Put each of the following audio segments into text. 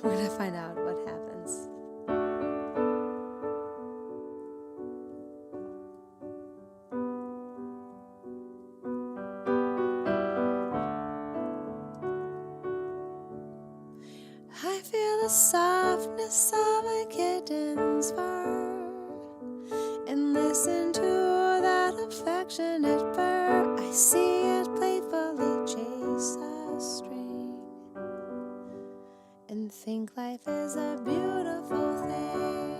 We're gonna find out what happens. I feel the softness of a kitten's fur and listen to that affectionate purr. I see it playfully chase a string and think life is a beautiful thing.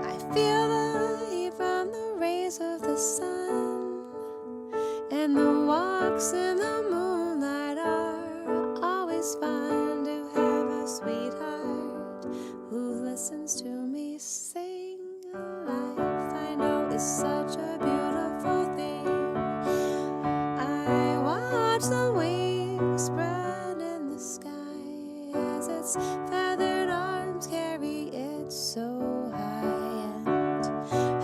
I feel the heat from the rays of the sun, and the walks in the moonlight are always fun to have a sweetheart who listens to me sing. Life I know is such a beautiful thing. I watch the wings spread in the sky as its feathered arms carry it so high. And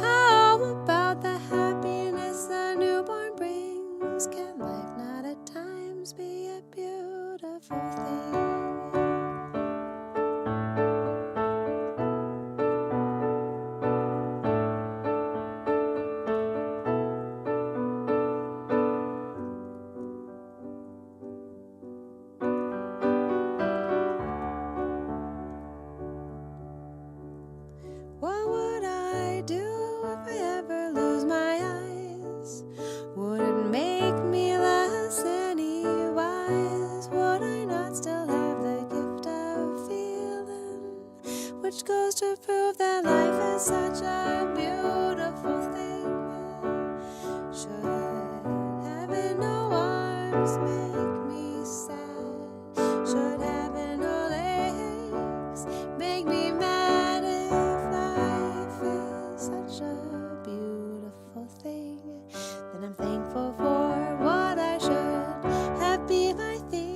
how about the happiness a newborn brings? Can life not at times be a beautiful thing? What would I do if I ever lose my eyes? Would it make me less any wise? Would I not still have the gift of feeling, which goes to prove that life is such a beautiful thing? Should having no arms make me sad? Should having no legs make me mad? If life is such a beautiful thing, then I'm thankful for what I should have be my theme.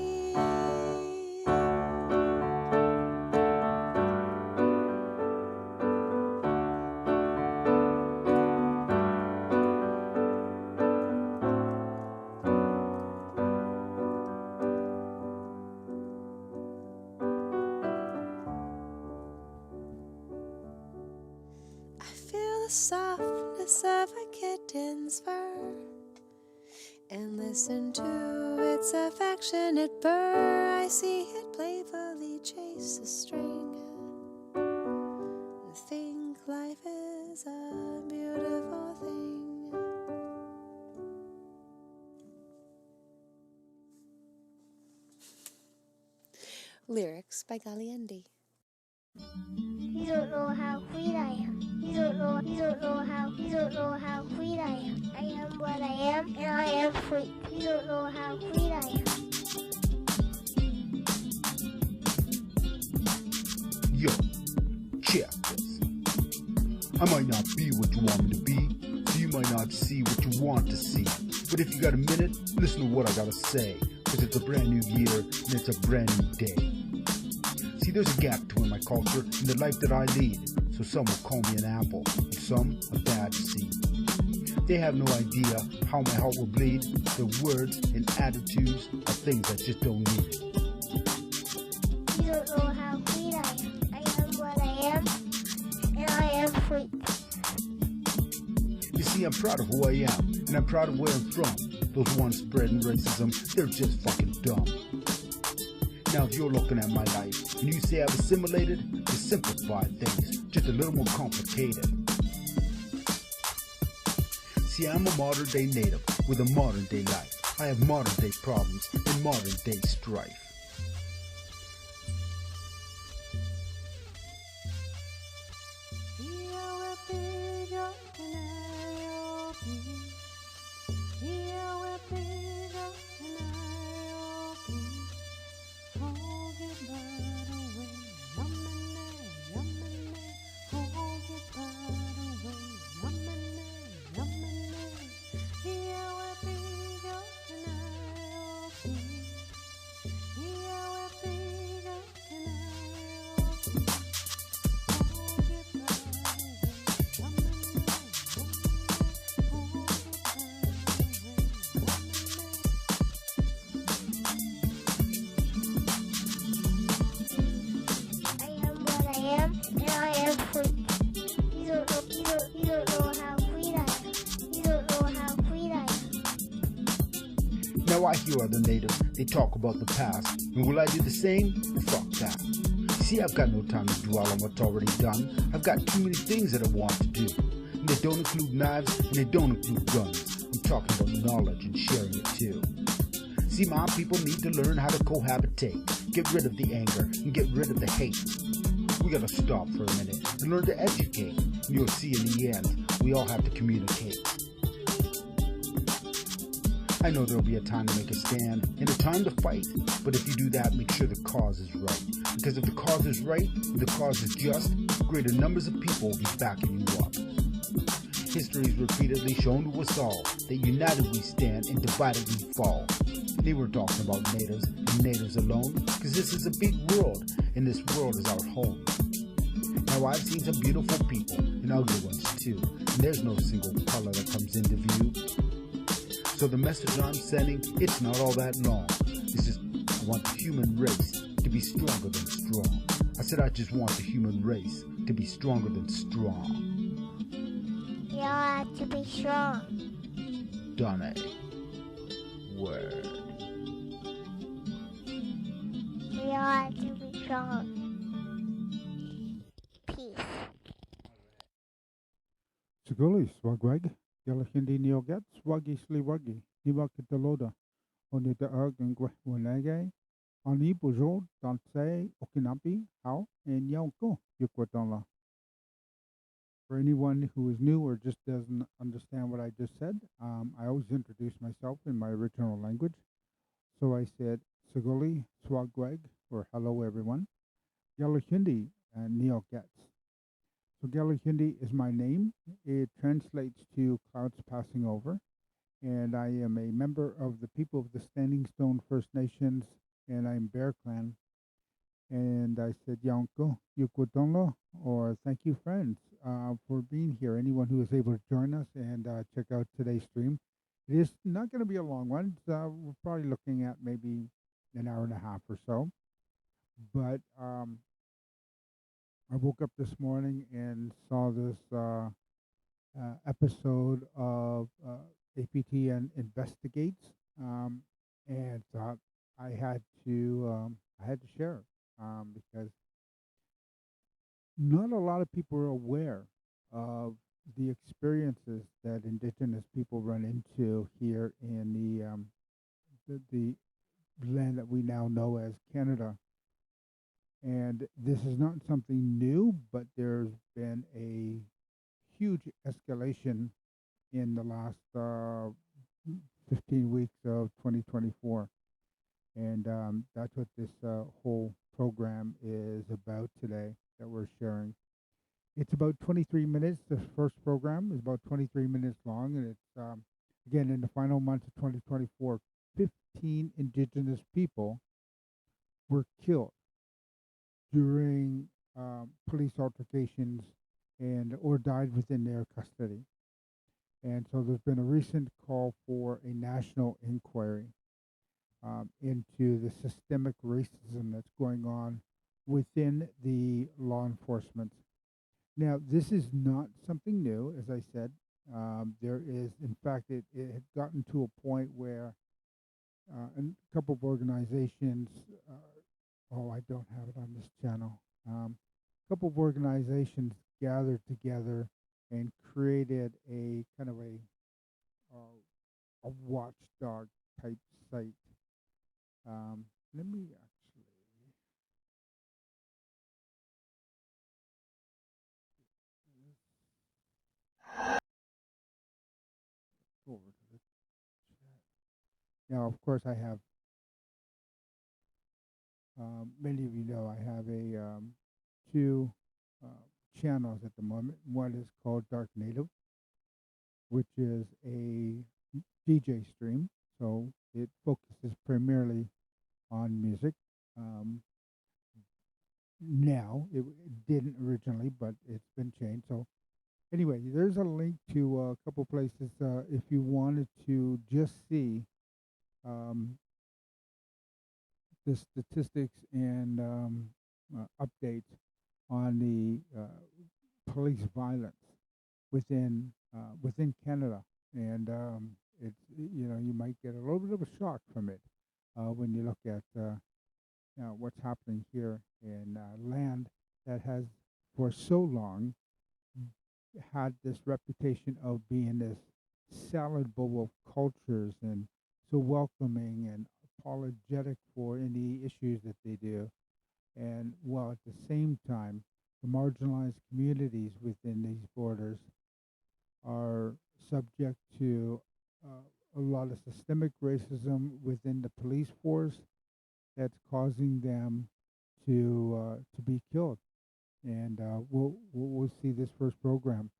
I feel the softness of a kitten's fur and listen to its affectionate purr. I see it playfully chase a string and think life is a beautiful thing. Lyrics by Galiandi. You don't know how sweet I am. You don't know how sweet I am. I am what I am, and I am sweet. You don't know how sweet I am. Yo, check this. I might not be what you want me to be, so you might not see what you want to see. But if you got a minute, listen to what I gotta say, cause it's a brand new year and it's a brand new day. See, there's a gap between my culture and the life that I lead, so some will call me an apple, and some a bad seed. They have no idea how my heart will bleed. Their words and attitudes are things I just don't need. You don't know how sweet I am. I am what I am, and I am sweet. You see, I'm proud of who I am, and I'm proud of where I'm from. Those ones spreading racism, they're just fucking dumb. Now if you're looking at my life, and you say I've assimilated, to simplify things, just a little more complicated. See, I'm a modern day native, with a modern day life. I have modern day problems, and modern day strife. Now I hear other natives, they talk about the past, and will I do the same? Well, fuck that. See, I've got no time to dwell on what's already done. I've got too many things that I want to do. And they don't include knives, and they don't include guns. I'm talking about knowledge and sharing it too. See, my people need to learn how to cohabitate, get rid of the anger, and get rid of the hate. We gotta stop for a minute and learn to educate. And you'll see in the end, we all have to communicate. I know there'll be a time to make a stand and a time to fight, but if you do that, make sure the cause is right. Because if the cause is right and the cause is just, greater numbers of people will be backing you up. History has repeatedly shown to us all that united we stand and divided we fall. They were talking about natives and natives alone, because this is a big world and this world is our home. Now I've seen some beautiful people and ugly ones too, and there's no single color that comes into view. So the message I'm sending, it's not all that long. It's just, I want the human race to be stronger than strong. I said I just want the human race to be stronger than strong. We all have to be strong. Done. Word. We all have to be strong. Peace. Siguli, Swagwag, Yalahindi Neogat, Swagi Sliwagi, Nibakitaloda, Onita Ergan Gwahwanage, Ani Bujo, Dante, Okinapi, How, and Yauko, Yukwatala. For anyone who is new or just doesn't understand what I just said, I always introduce myself in my original language. So I said, Siguli, Swagwag, or hello everyone, Yalahindi, and Neogats. So Galahindi is my name. It translates to clouds passing over. And I am a member of the people of the Standing Stone First Nations, and I'm Bear Clan. And I said, Yanko, Yukutonlo, or thank you, friends, for being here. Anyone who is able to join us and check out today's stream. It is not going to be a long one. We're probably looking at maybe an hour and a half or so. But I woke up this morning and saw this episode of APTN Investigates, and thought I had to share because not a lot of people are aware of the experiences that Indigenous people run into here in the land that we now know as Canada. And this is not something new, but there's been a huge escalation in the last 15 weeks of 2024. And that's what this whole program is about today that we're sharing. It's about 23 minutes. The first program is about 23 minutes long. And it's, again, in the final months of 2024, 15 Indigenous people were killed during police altercations and or died within their custody. And so there's been a recent call for a national inquiry into the systemic racism that's going on within the law enforcement. Now, this is not something new, as I said. There is, in fact, it had gotten to a point where a couple of organizations, I don't have it on this channel. A couple of organizations gathered together and created a kind of a watchdog type site. Let me actually go over to the chat. Now, of course, I have. Many of you know I have a two channels at the moment. One is called Dark Native, which is a DJ stream. So it focuses primarily on music. Now, it didn't originally, but it's been changed. So anyway, there's a link to a couple places if you wanted to just see the statistics and updates on the police violence within Canada, and it's you might get a little bit of a shock from it when you look at what's happening here in land that has for so long had this reputation of being this salad bowl of cultures and so welcoming and apologetic for any issues that they do. And while at the same time, the marginalized communities within these borders are subject to a lot of systemic racism within the police force that's causing them to be killed. And we'll see this first program,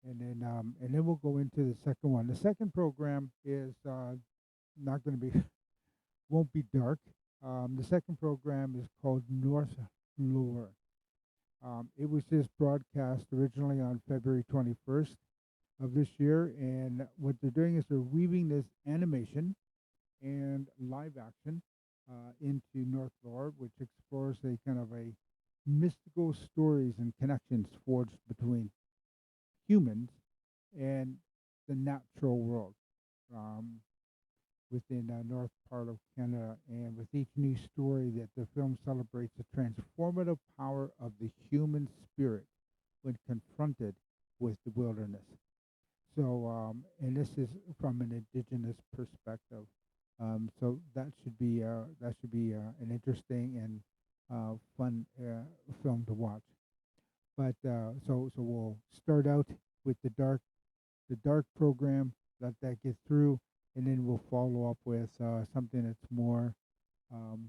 and then we'll go into the second one. The second program is not going to be won't be dark. The second program is called Northlore. It was just broadcast originally on February 21st of this year, and what they're doing is they're weaving this animation and live action into Northlore, which explores a kind of a mystical stories and connections forged between humans and the natural world within the north part of Canada. And with each new story, that the film celebrates the transformative power of the human spirit when confronted with the wilderness. So, and this is from an indigenous perspective. So that should be an interesting and fun film to watch. But so we'll start out with the dark program, let that get through, and then we'll follow up with something that's more um,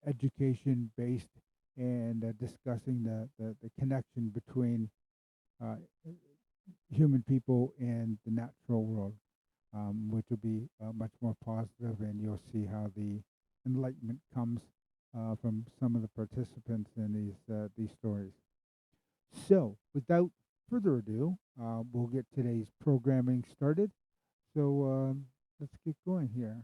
education based and discussing the connection between uh, human people and the natural world, which will be much more positive, and you'll see how the enlightenment comes from some of the participants in these stories. So, without further ado, we'll get today's programming started. So, let's get going here.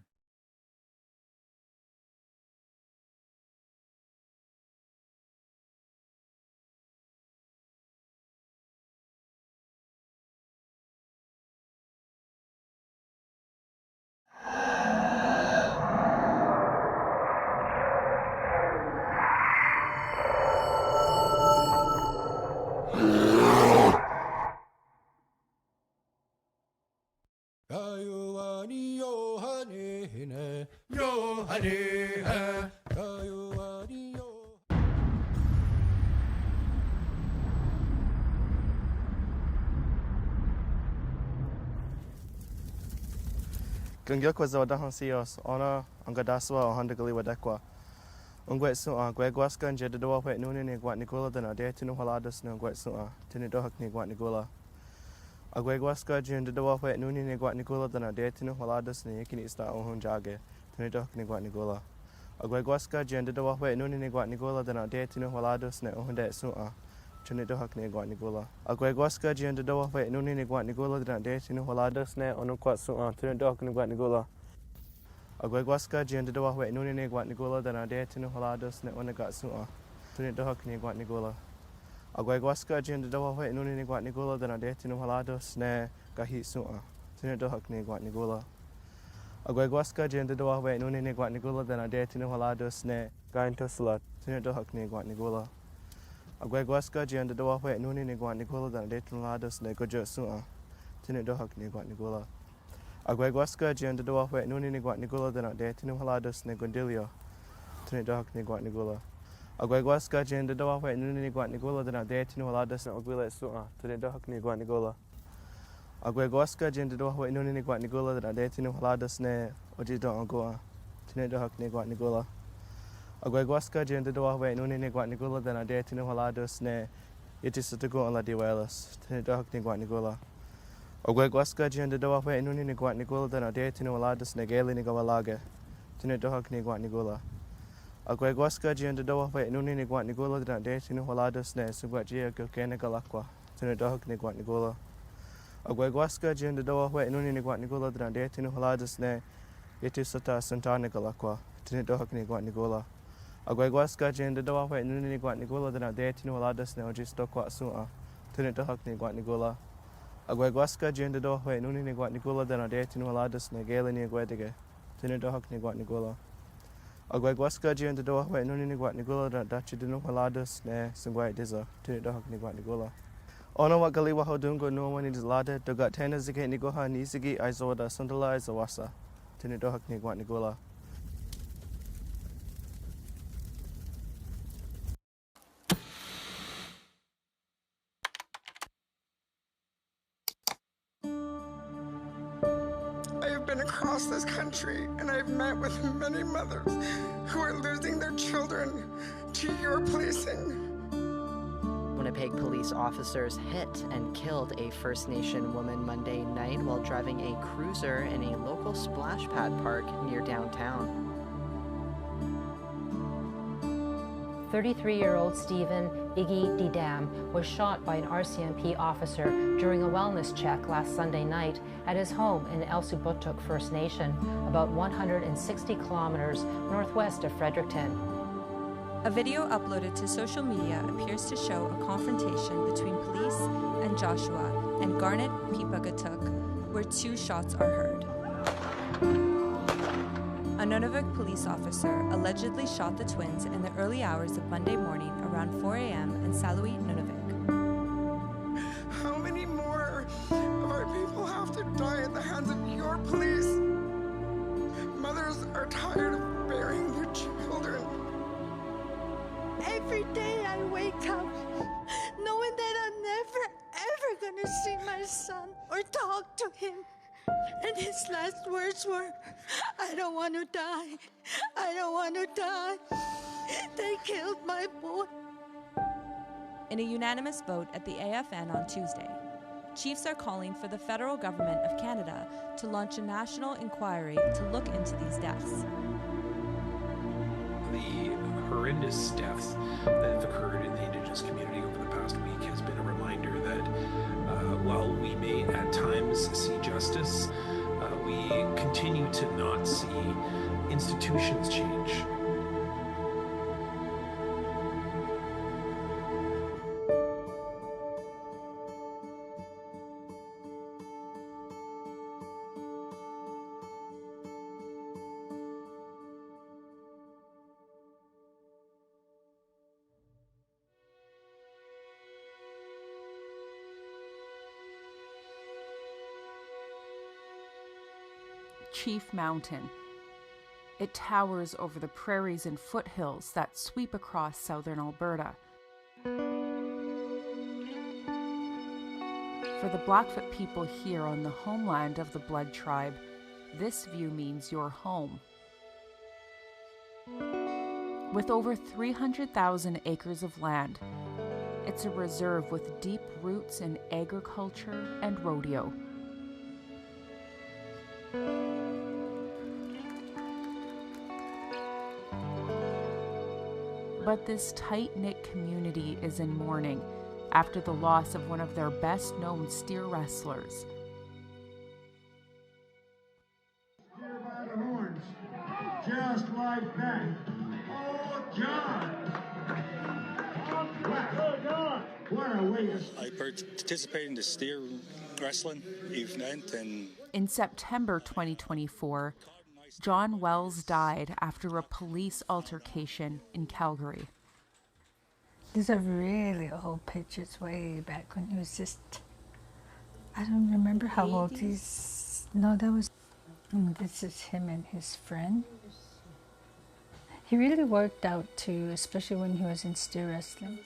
Gungilkwa zawadahan sios, ona angadaswa o handagali wadakwa. Ungwetsu a gwegwaska njedidawa wet nuni ni gwat nigula dana de tinu haladas na ungwetsu a tinidohak ni gwat nigula. A gwegwaska njedidawa wet nuni ni gwat nigula dana de tinu haladas ni yakini ista ohun jage tinidohak ni gwat nigula. A gwegwaska njedidawa wet nuni ni gwat nigula dana de tinu haladas na ohun de su a tinidohak ni gwat nigula. A gwegwaska njedidawa wet nuni ni gwat nigula dana de tinu haladas na onukwat su a tinidohak ni gwat nigula. Agwegwaska jiandidawa we nuni ne gwat nigula dana de tinu halados ne onagat su'a. Tuni dohak ni gwat nigula. Agwegwaska jiandidawa we nuni ne gwat nigula dana de tinu halados ne gahi su'a. Tuni dohak ni gwat nigula. Agwegwaska jiandidawa we nuni ne gwat nigula dana de tinu halados ne gain tosla. Tuni dohak ni gwat nigula. Agwegwaska jiandidawa we nuni ne gwat nigula dana de tinu halados ne gojo su'a. Tuni dohak ni gwat nigula. Agwegwaska jiandidawa we nuni ni gwat nigula dana de tinu halados ne gondilio. Tuni dohak ni gwat nigula. Agwegwaska jiandidawa we nuni ni gwat nigula dana de tinu halados ne ogwile su'a. Tuni dohak ni gwat nigula. Agwegwaska jiandidawa we nuni ni gwat nigula dana de tinu halados ne ojido angoa. Tuni dohak ni gwat nigula. Agwegwaska jiandidawa we nuni ni gwat nigula dana de tinu halados ne itisatugu on la diwalas. Tuni dohak ni gwat nigula. Ogwegwaska jiandidawa we nuni ni gwat nigula dana de tinu halados ne geli ni gawalage. Tuni dohak ni gwat nigula. Agwegwaska jiandidawa we nuni ni gwat nigula dana de tinu halados ne sugwat jia gilkene galakwa. Tuni dohak ni gwat nigula. Agwegwaska jiandidawa we nuni ni gwat nigula dana de tinu halados ne itisata santana galakwa. Tuni dohak ni gwat nigula. Agwegwaska jiandidawa we nuni ni gwat nigula dana de tinu halados ne ojistokwa su'a. Tuni dohak ni gwat nigula. Agwagwaska jenda do hwe nuni ni gwat nigula den ade tinu haladas na gele ni agwedige. Tinu do hak ni gwat nigula. Agwagwaska jenda do hwe nuni ni gwat nigula da dachi dinu haladas na singwai diza. Tinu do hak ni gwat nigula. Ona wa gali waho dungo no wani dizlade do gat tena zike nigoha ni zigi aizoda sundala aizawasa. Tinu do hak ni gwat nigula. I have been across this country and I've met with many mothers who are losing their children to your policing. Winnipeg police officers hit and killed a First Nation woman Monday night while driving a cruiser in a local splash pad park near downtown. 33-year-old Stephen Iggy Didam was shot by an RCMP officer during a wellness check last Sunday night at his home in El Subotuk First Nation, about 160 kilometers northwest of Fredericton. A video uploaded to social media appears to show a confrontation between police and Joshua and Garnet Pipagatuk, where 2 shots are heard. A Nunavut police officer allegedly shot the twins in the early hours of Monday morning around 4 a.m. in Saluit, Nunavut. How many more of our people have to die at the hands of your police? Mothers are tired of burying their children. Every day I wake up knowing that I'm never, ever gonna see my son or talk to him. And his last words were, "I don't want to die. I don't want to die. They killed my boy." In a unanimous vote at the AFN on Tuesday, chiefs are calling for the federal government of Canada to launch a national inquiry to look into these deaths. The horrendous deaths that have occurred in the Indigenous community over the past week has been a reminder that while we may at times see justice, we continue to not see institutions change. Chief Mountain. It towers over the prairies and foothills that sweep across southern Alberta. For the Blackfoot people here on the homeland of the Blood Tribe, this view means your home. With over 300,000 acres of land, it's a reserve with deep roots in agriculture and rodeo. But this tight-knit community is in mourning after the loss of one of their best-known steer wrestlers. Steer by the horns, just like that. Oh, John! Wow. What a way to... I participated in the steer wrestling event and... In September 2024, John Wells died after a police altercation in Calgary. These are really old pictures way back when he was just, I don't remember how old he's, no, that was, this is him and his friend. He really worked out too, especially when he was in steer wrestling.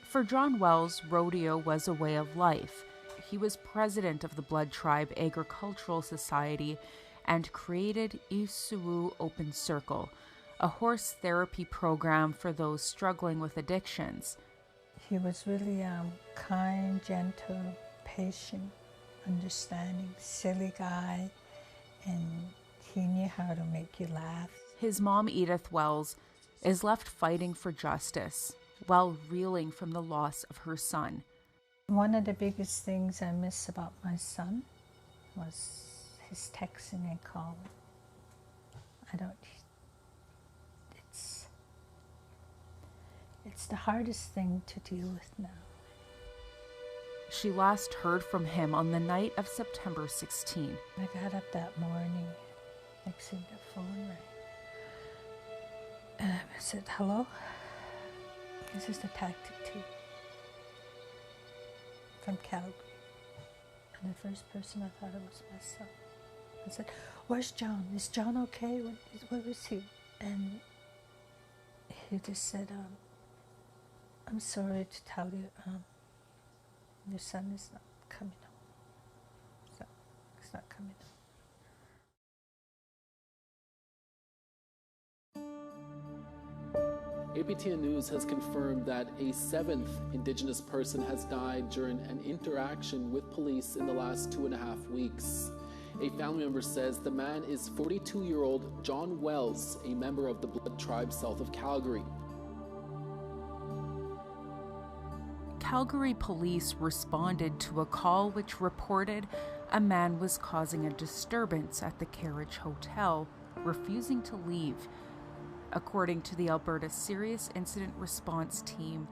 For John Wells, rodeo was a way of life. He was president of the Blood Tribe Agricultural Society and created Isuwu Open Circle, a horse therapy program for those struggling with addictions. He was really kind, gentle, patient, understanding, silly guy, and he knew how to make you laugh. His mom, Edith Wells, is left fighting for justice while reeling from the loss of her son. One of the biggest things I miss about my son was his texting and calling. It's the hardest thing to deal with now. She last heard from him on the night of September 16. I got up that morning, next thing the phone rang. And I said, hello? This is the tactic team from Calgary. And the first person I thought it was my son. I said, where's John? Is John okay? Where is he? And he just said, I'm sorry to tell you, your son is not coming home. So, he's not coming home. APTN News has confirmed that a 7th Indigenous person has died during an interaction with police in the last 2.5 weeks. A family member says the man is 42-year-old John Wells, a member of the Blood Tribe south of Calgary. Calgary police responded to a call which reported a man was causing a disturbance at the Carriage Hotel, refusing to leave. According to the Alberta Serious Incident Response Team,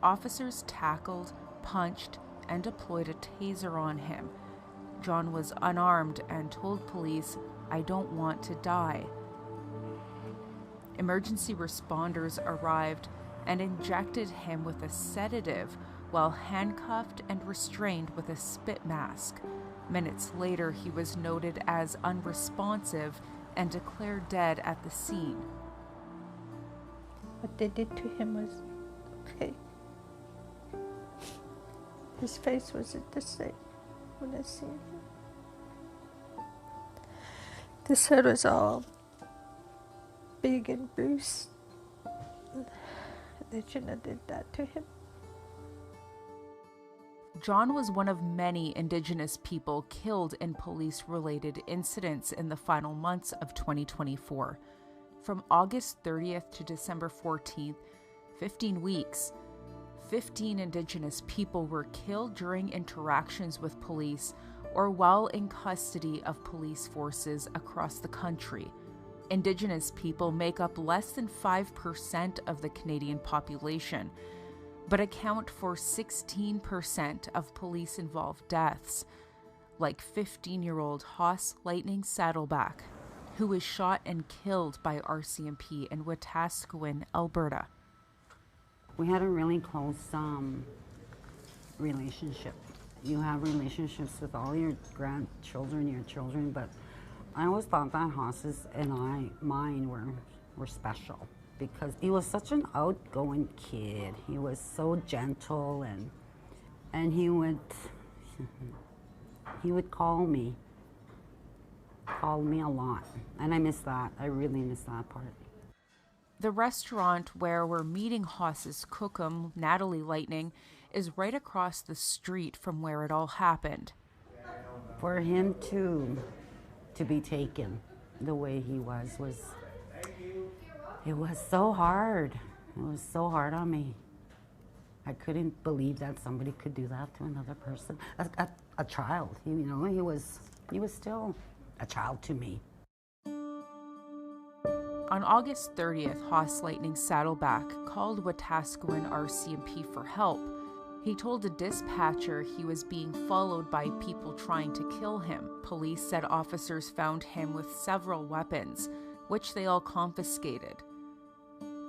officers tackled, punched, and deployed a taser on him. John was unarmed and told police, "I don't want to die." Emergency responders arrived and injected him with a sedative while handcuffed and restrained with a spit mask. Minutes later, he was noted as unresponsive and declared dead at the scene. What they did to him was okay. His face wasn't the same when I seen him. This head was all big and bruised. They shouldn't have did that to him. John was one of many Indigenous people killed in police-related incidents in the final months of 2024. From August 30th to December 14th, 15 weeks, 15 Indigenous people were killed during interactions with police or while in custody of police forces across the country. Indigenous people make up less than 5% of the Canadian population, but account for 16% of police-involved deaths, like 15-year-old Hoss Lightning Saddleback, who was shot and killed by RCMP in Wetaskiwin, Alberta. We had a really close relationship. You have relationships with all your grandchildren, your children, but I always thought that Hoss's and mine were special because he was such an outgoing kid. He was so gentle and he would call me a lot, and I miss that. I really miss that part. The restaurant where we're meeting Hoss's cookum, Natalie Lightning, is right across the street from where it all happened. For him to be taken the way he was it was so hard. It was so hard on me. I couldn't believe that somebody could do that to another person. A child, he was still a child to me. On August 30th, Hoss Lightning Saddleback called Wetaskiwin RCMP for help. He told a dispatcher he was being followed by people trying to kill him. Police said officers found him with several weapons, which they all confiscated.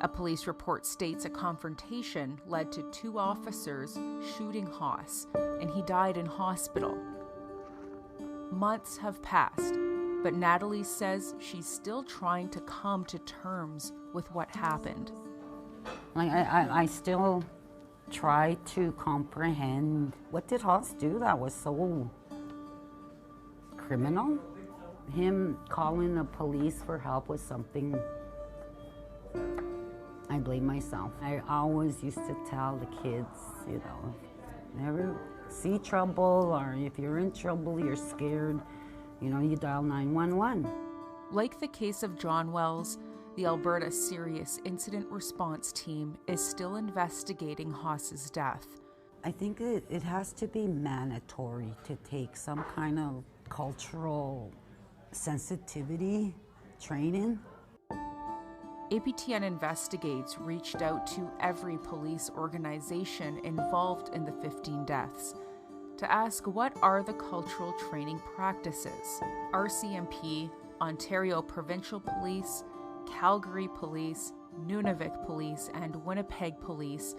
A police report states a confrontation led to 2 officers shooting Hoss, and he died in hospital. Months have passed, but Natalie says she's still trying to come to terms with what happened. I still try to comprehend, what did Hoss do that was so criminal? Him calling the police for help was something I blame myself. I always used to tell the kids, never see trouble, or if you're in trouble, you're scared, you dial 911. Like the case of John Wells, the Alberta Serious Incident Response Team is still investigating Hoss's death. I think it has to be mandatory to take some kind of cultural sensitivity training. APTN Investigates reached out to every police organization involved in the 15 deaths. to ask what are the cultural training practices. RCMP, Ontario Provincial Police, Calgary Police, Nunavik Police, and Winnipeg Police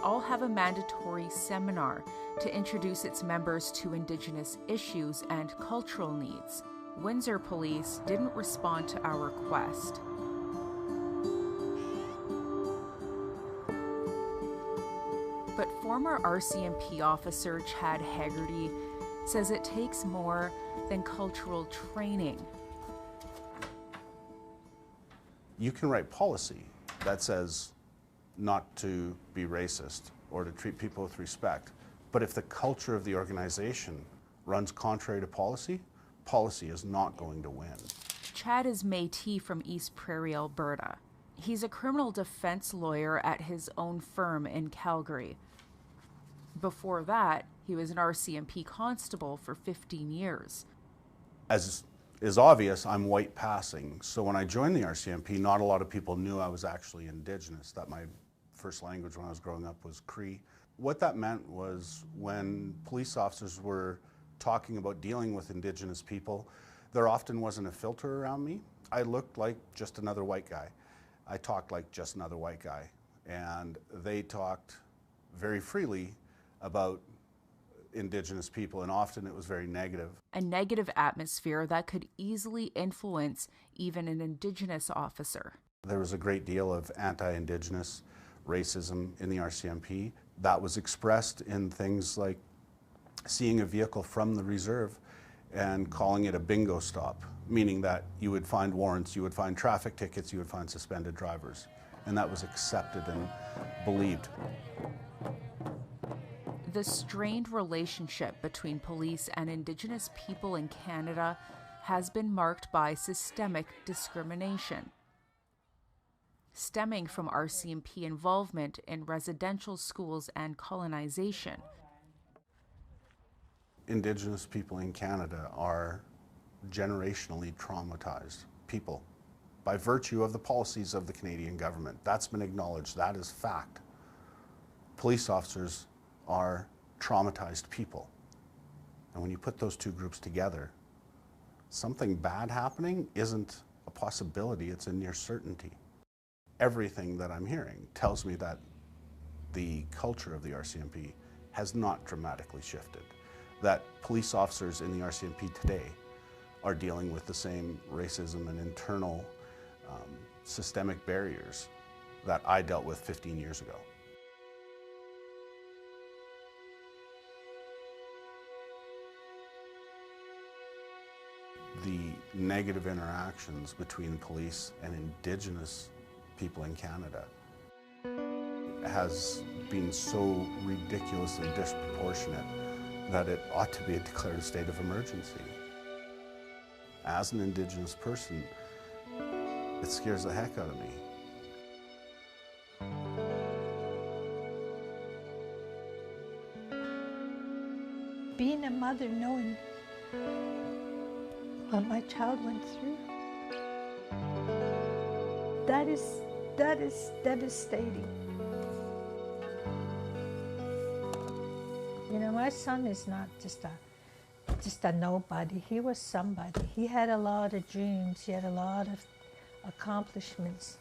all have a mandatory seminar to introduce its members to Indigenous issues and cultural needs. Windsor Police didn't respond to our request. But former RCMP officer Chad Haggerty says it takes more than cultural training. You can write policy that says not to be racist or to treat people with respect, but if the culture of the organization runs contrary to policy, policy is not going to win. Chad is Métis from East Prairie, Alberta. He's a criminal defense lawyer at his own firm in Calgary. Before that, he was an RCMP constable for 15 years. As is obvious, I'm white passing. So when I joined the RCMP, not a lot of people knew I was actually Indigenous, that my first language when I was growing up was Cree. What that meant was when police officers were talking about dealing with Indigenous people, there often wasn't a filter around me. I looked like just another white guy. I talked like just another white guy. And they talked very freely about Indigenous people, and often it was very negative. A negative atmosphere that could easily influence even an Indigenous officer. There was a great deal of anti-Indigenous racism in the RCMP that was expressed in things like seeing a vehicle from the reserve and calling it a bingo stop, meaning that you would find warrants, you would find traffic tickets, you would find suspended drivers. And that was accepted and believed. The strained relationship between police and Indigenous people in Canada has been marked by systemic discrimination, stemming from RCMP involvement in residential schools and colonization. Indigenous people in Canada are generationally traumatized people by virtue of the policies of the Canadian government. That's been acknowledged. That is fact. Police officers are traumatized people. And when you put those two groups together, something bad happening isn't a possibility, it's a near certainty. Everything that I'm hearing tells me that the culture of the RCMP has not dramatically shifted, that police officers in the RCMP today are dealing with the same racism and internal systemic barriers that I dealt with 15 years ago. The negative interactions between police and Indigenous people in Canada has been so ridiculously disproportionate that it ought to be declared a state of emergency. As an Indigenous person, it scares the heck out of me. Being a mother, knowing what my child went through, that is devastating. You know, my son is not just a nobody. He was somebody. He had a lot of dreams. He had a lot of accomplishments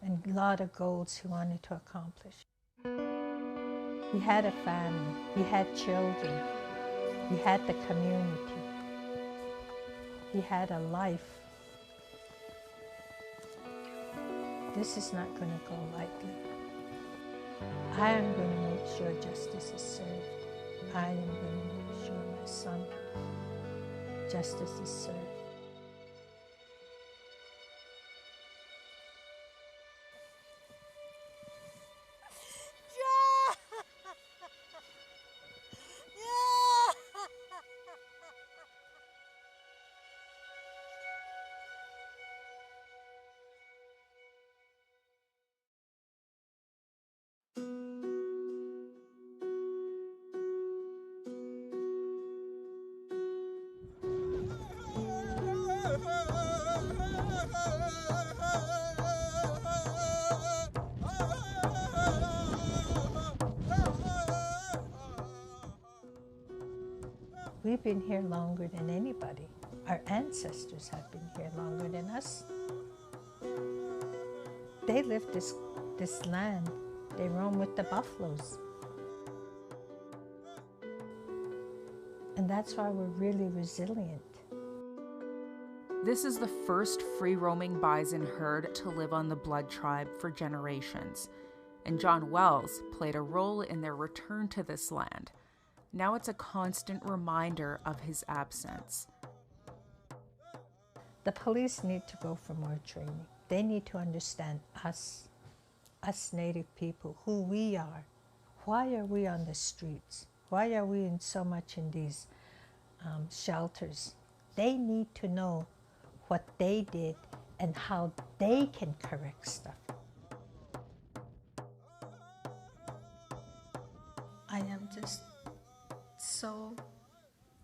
and a lot of goals he wanted to accomplish. He had a family. He had children. He had the community. He had a life. This is not going to go lightly. I am going to make sure justice is served. I am going to make sure my son, justice is served. We've been here longer than anybody. Our ancestors have been here longer than us. They lived this land. They roam with the buffaloes. And that's why we're really resilient. This is the first free-roaming bison herd to live on the Blood Tribe for generations, and John Wells played a role in their return to this land. Now it's a constant reminder of his absence. The police need to go for more training. They need to understand us Native people, who we are. Why are we on the streets? Why are we so much in these shelters? They need to know what they did and how they can correct stuff. I am just so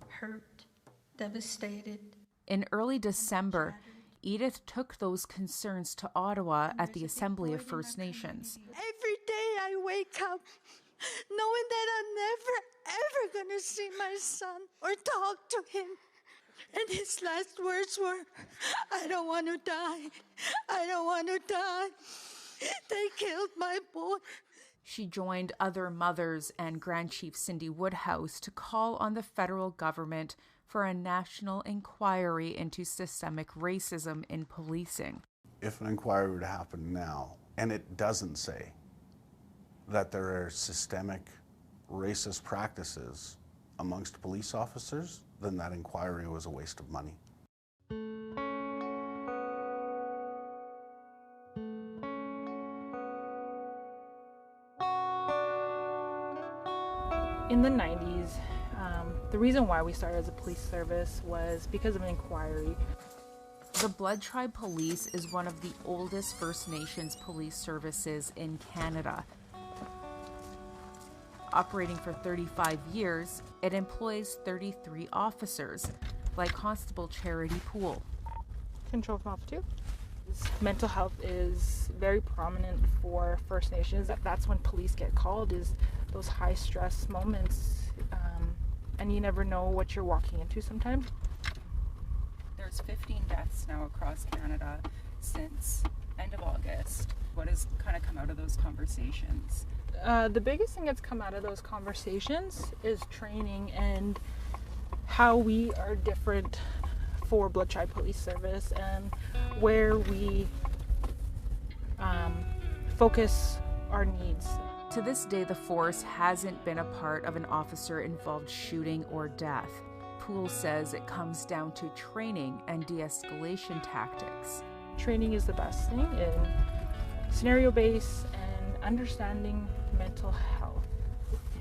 hurt, devastated. In early December, Edith took those concerns to Ottawa at the Assembly of First Nations. Every day I wake up knowing that I'm never, ever going to see my son or talk to him. And his last words were, "I don't want to die. I don't want to die. They killed my boy." She joined other mothers and Grand Chief Cindy Woodhouse to call on the federal government for a national inquiry into systemic racism in policing. If an inquiry were to happen now, and it doesn't say that there are systemic racist practices amongst police officers, then that inquiry was a waste of money. In the 90s, the reason why we started as a police service was because of an inquiry. The Blood Tribe Police is one of the oldest First Nations police services in Canada. Operating for 35 years, it employs 33 officers, like Constable Charity Poole. Control from off 2. Mental health is very prominent for First Nations. That's when police get called, is those high stress moments, and you never know what you're walking into sometimes. There's 15 deaths now across Canada since end of August. What has kind of come out of those conversations? The biggest thing that's come out of those conversations is training and how we are different for Blood Tribe Police Service and where we focus our needs. To this day, the force hasn't been a part of an officer-involved shooting or death. Poole says it comes down to training and de-escalation tactics. Training is the best thing in scenario-based and understanding mental health.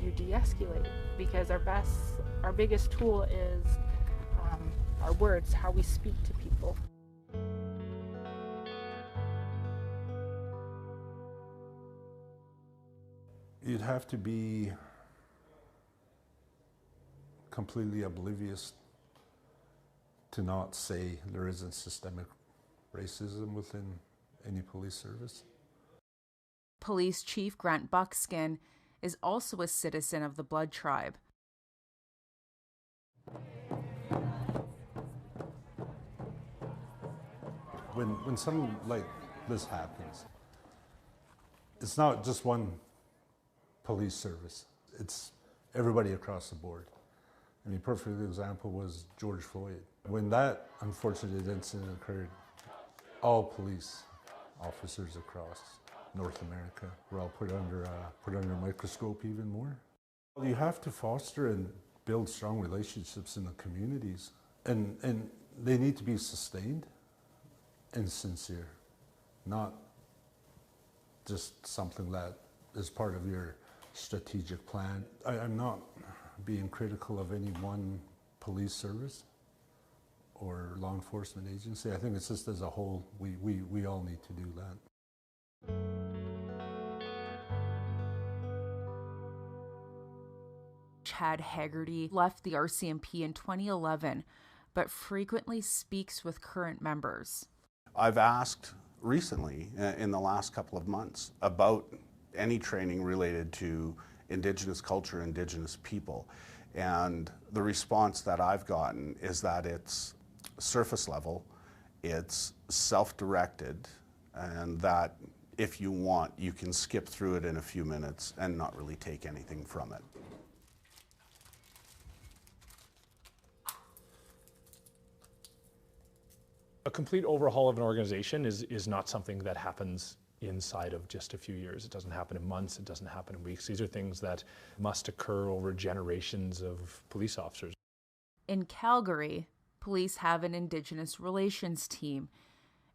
You de-escalate because our biggest tool is our words, how we speak to people. You'd have to be completely oblivious to not say there isn't systemic racism within any police service. Police Chief Grant Buckskin is also a citizen of the Blood Tribe. When something like this happens, it's not just one police service, it's everybody across the board. I mean, perfect example was George Floyd. When that unfortunate incident occurred, all police officers across North America were all put under a microscope even more. You have to foster and build strong relationships in the communities, and they need to be sustained and sincere, not just something that is part of your strategic plan. I'm not being critical of any one police service or law enforcement agency. I think it's just as a whole, we all need to do that. Chad Haggerty left the RCMP in 2011, but frequently speaks with current members. I've asked recently, in the last couple of months, about any training related to Indigenous culture, Indigenous people. And the response that I've gotten is that it's surface level, it's self-directed, and that if you want, you can skip through it in a few minutes and not really take anything from it. A complete overhaul of an organization is not something that happens inside of just a few years. It doesn't happen in months, it doesn't happen in weeks. These are things that must occur over generations of police officers. In Calgary, police have an Indigenous relations team.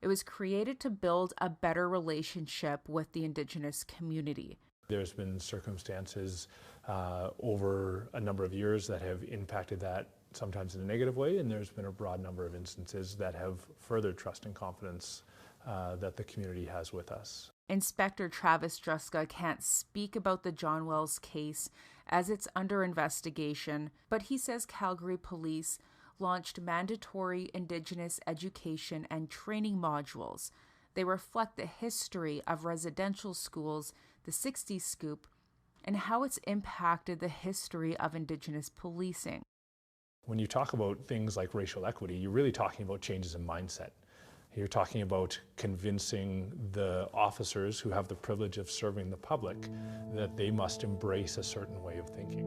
It was created to build a better relationship with the Indigenous community. There's been circumstances over a number of years that have impacted that, sometimes in a negative way, and there's been a broad number of instances that have furthered trust and confidence that the community has with us. Inspector Travis Druska can't speak about the John Wells case as it's under investigation, but he says Calgary Police launched mandatory Indigenous education and training modules. They reflect the history of residential schools, the 60s scoop, and how it's impacted the history of Indigenous policing. When you talk about things like racial equity, you're really talking about changes in mindset. You're talking about convincing the officers who have the privilege of serving the public that they must embrace a certain way of thinking.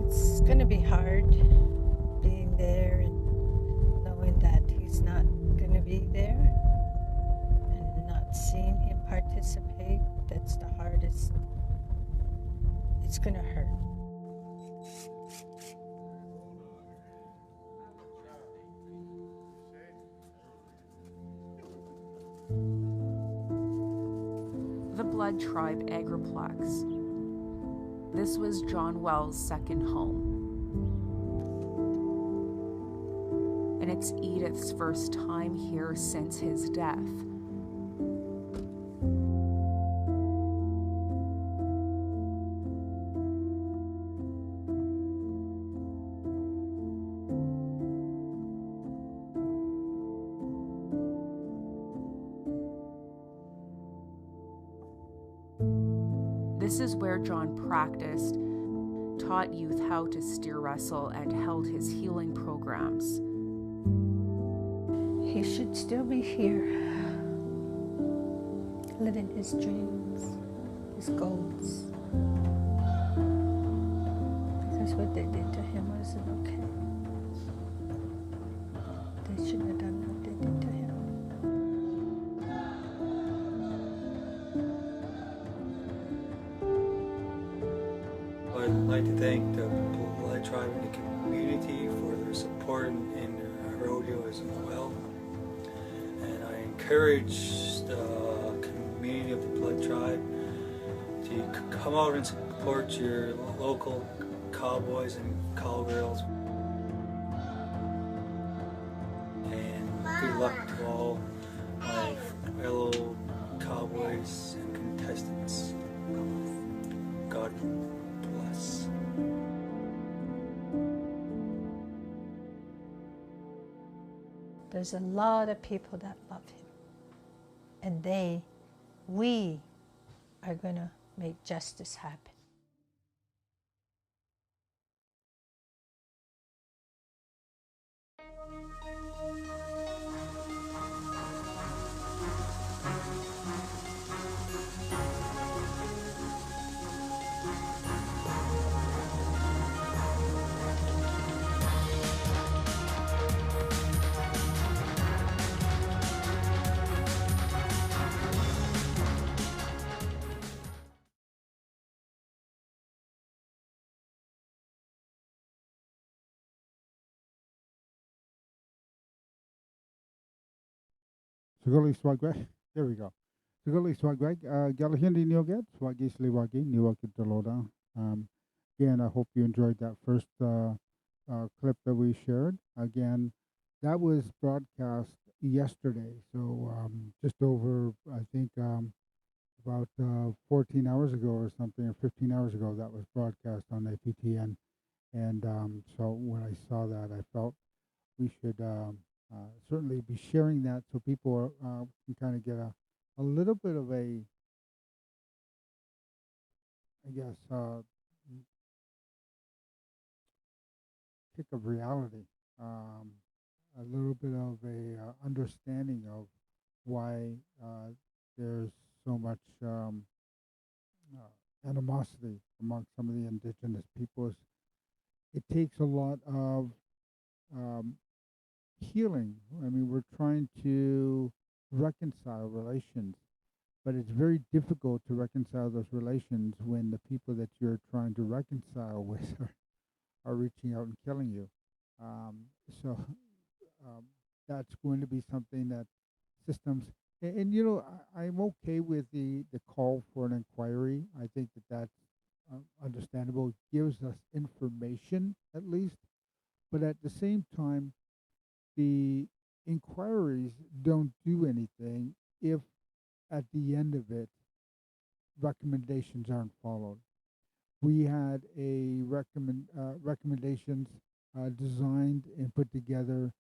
It's going to be hard being there and knowing that he's not going to be there and not seeing him participate. That's the hardest. It's going to hurt. The Blood Tribe Agriplex. This was John Wells' second home. And it's Edith's first time here since his death. This is where John practiced, taught youth how to steer wrestle, and held his healing programs. He should still be here, living his dreams, his goals. Because what they did to him wasn't okay. They shouldn't have done what they did to him. I'd like to thank the Blood Tribe and the community for their support in rodeo as well. And I encourage the community of the Blood Tribe to come out and support your local cowboys and cowgirls. And good luck to all my fellow cowboys and contestants. God bless. There's a lot of people that love him. And we are going to make justice happen. Sugoli Swagway. There we go. Sugoli Swagway. Galahindi Nyoget. Swagi Sliwagi. Niwaki Daloda. Again, I hope you enjoyed that first clip that we shared. Again, that was broadcast yesterday. So just over, I think, about 14 hours ago or something, or 15 hours ago, that was broadcast on APTN. And so when I saw that, I felt we should certainly be sharing that so people can kind of get a little bit of a, I guess, kick of reality, a little bit of a understanding of why there's so much animosity among some of the indigenous peoples. It takes a lot of healing. I mean, we're trying to reconcile relations, but it's very difficult to reconcile those relations when the people that you're trying to reconcile with are reaching out and killing you. So that's going to be something that systems, and you know, I'm okay with the call for an inquiry. I think that that's understandable. It gives us information at least, but at the same time, the inquiries don't do anything if at the end of it recommendations aren't followed. We had a recommendations designed and put together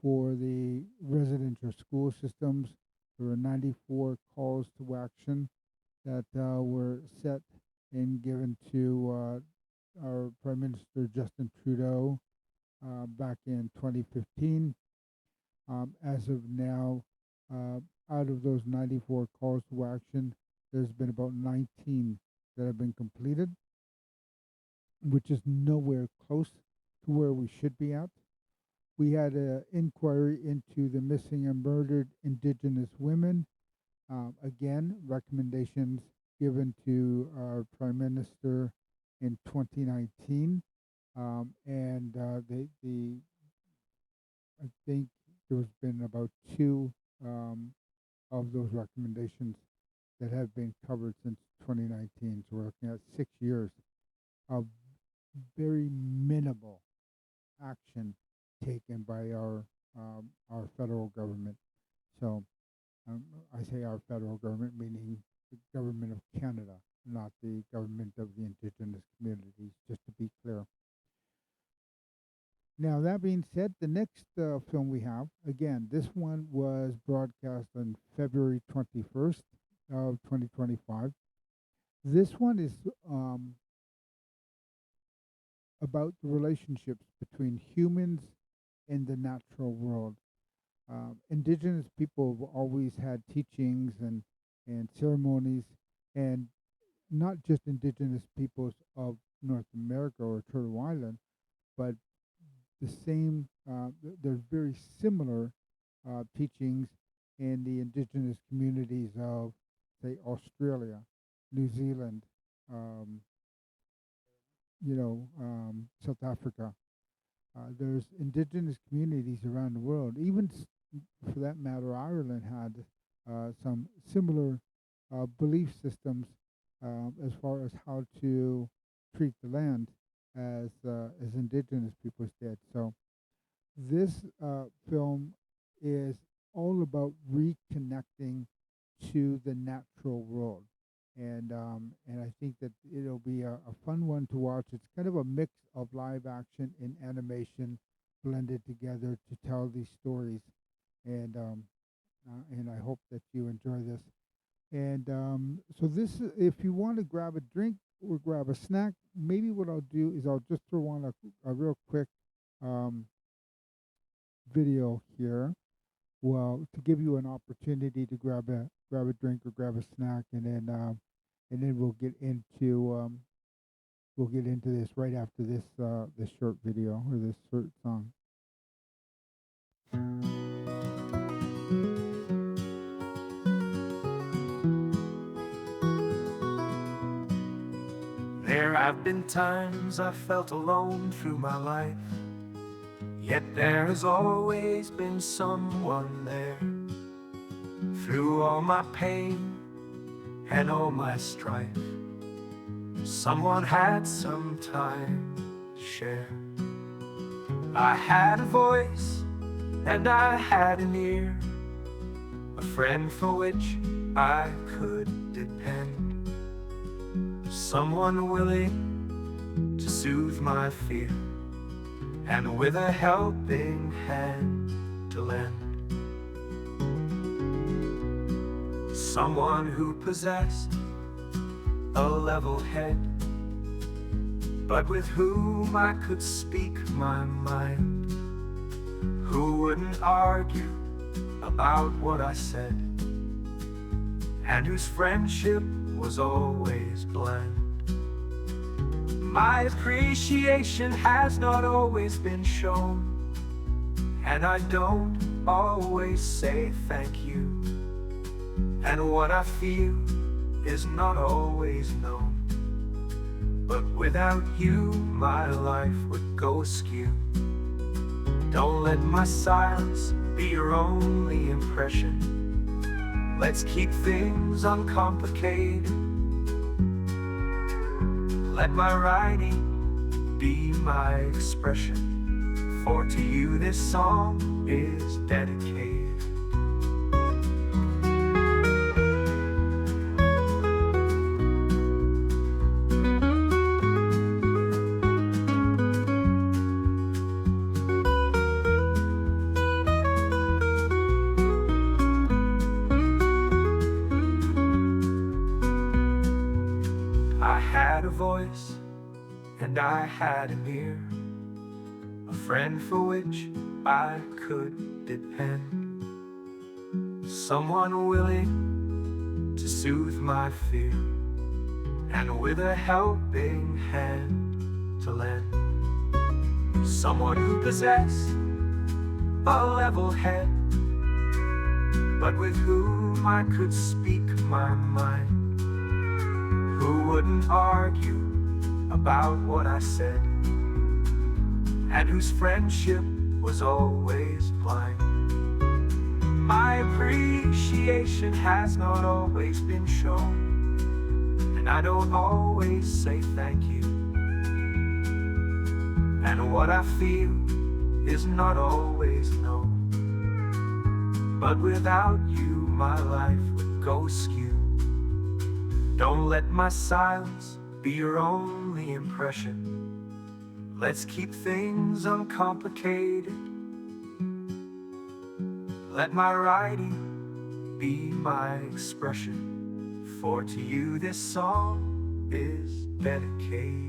for the residential school systems. There were 94 calls to action that were set and given to our Prime Minister Justin Trudeau back in 2015. As of now, out of those 94 calls to action, there's been about 19 that have been completed, which is nowhere close to where we should be at. We had an inquiry into the missing and murdered Indigenous women. Again, recommendations given to our Prime Minister in 2019. And I think there's been about two of those recommendations that have been covered since 2019. So we're looking at 6 years of very minimal action taken by our federal government. So I say our federal government, meaning the government of Canada, not the government of the Indigenous communities, just to be clear. Now, that being said, the next film we have, again, this one was broadcast on February 21st of 2025. This one is about the relationships between humans and the natural world. Indigenous people have always had teachings and ceremonies, and not just Indigenous peoples of North America or Turtle Island, but the same, there's very similar teachings in the Indigenous communities of, say, Australia, New Zealand, South Africa. There's Indigenous communities around the world. Even, for that matter, Ireland had some similar belief systems as far as how to treat the land as Indigenous peoples did. So this film is all about reconnecting to the natural world, and I think that it'll be a fun one to watch. It's kind of a mix of live action and animation blended together to tell these stories, and I hope that you enjoy this. And so this, if you want to grab a drink or grab a snack, maybe what I'll do is I'll just throw on a real quick video here, well, to give you an opportunity to grab a drink or grab a snack, and then we'll get into this right after this this short video or this short song. There have been times I felt alone through my life, yet there has always been someone there. Through all my pain and all my strife, someone had some time to share. I had a voice and I had an ear, a friend for which I could depend. Someone willing to soothe my fear, and with a helping hand to lend. Someone who possessed a level head, but with whom I could speak my mind, who wouldn't argue about what I said, and whose friendship was always blind. My appreciation has not always been shown, and I don't always say thank you, and what I feel is not always known. But without you, my life would go askew. Don't let my silence be your only impression. Let's keep things uncomplicated. Let my writing be my expression, for to you this song is dedicated. I had a voice and I had an ear, a friend for which I could depend, someone willing to soothe my fear, and with a helping hand to lend. Someone who possessed a level head, but with whom I could speak my mind, who wouldn't argue about what I said, and whose friendship was always blind. My appreciation has not always been shown, and I don't always say thank you, and what I feel is not always known. But without you, my life would go askew. Don't let my silence be your only impression. Let's keep things uncomplicated. Let my writing be my expression, for to you this song is dedicated.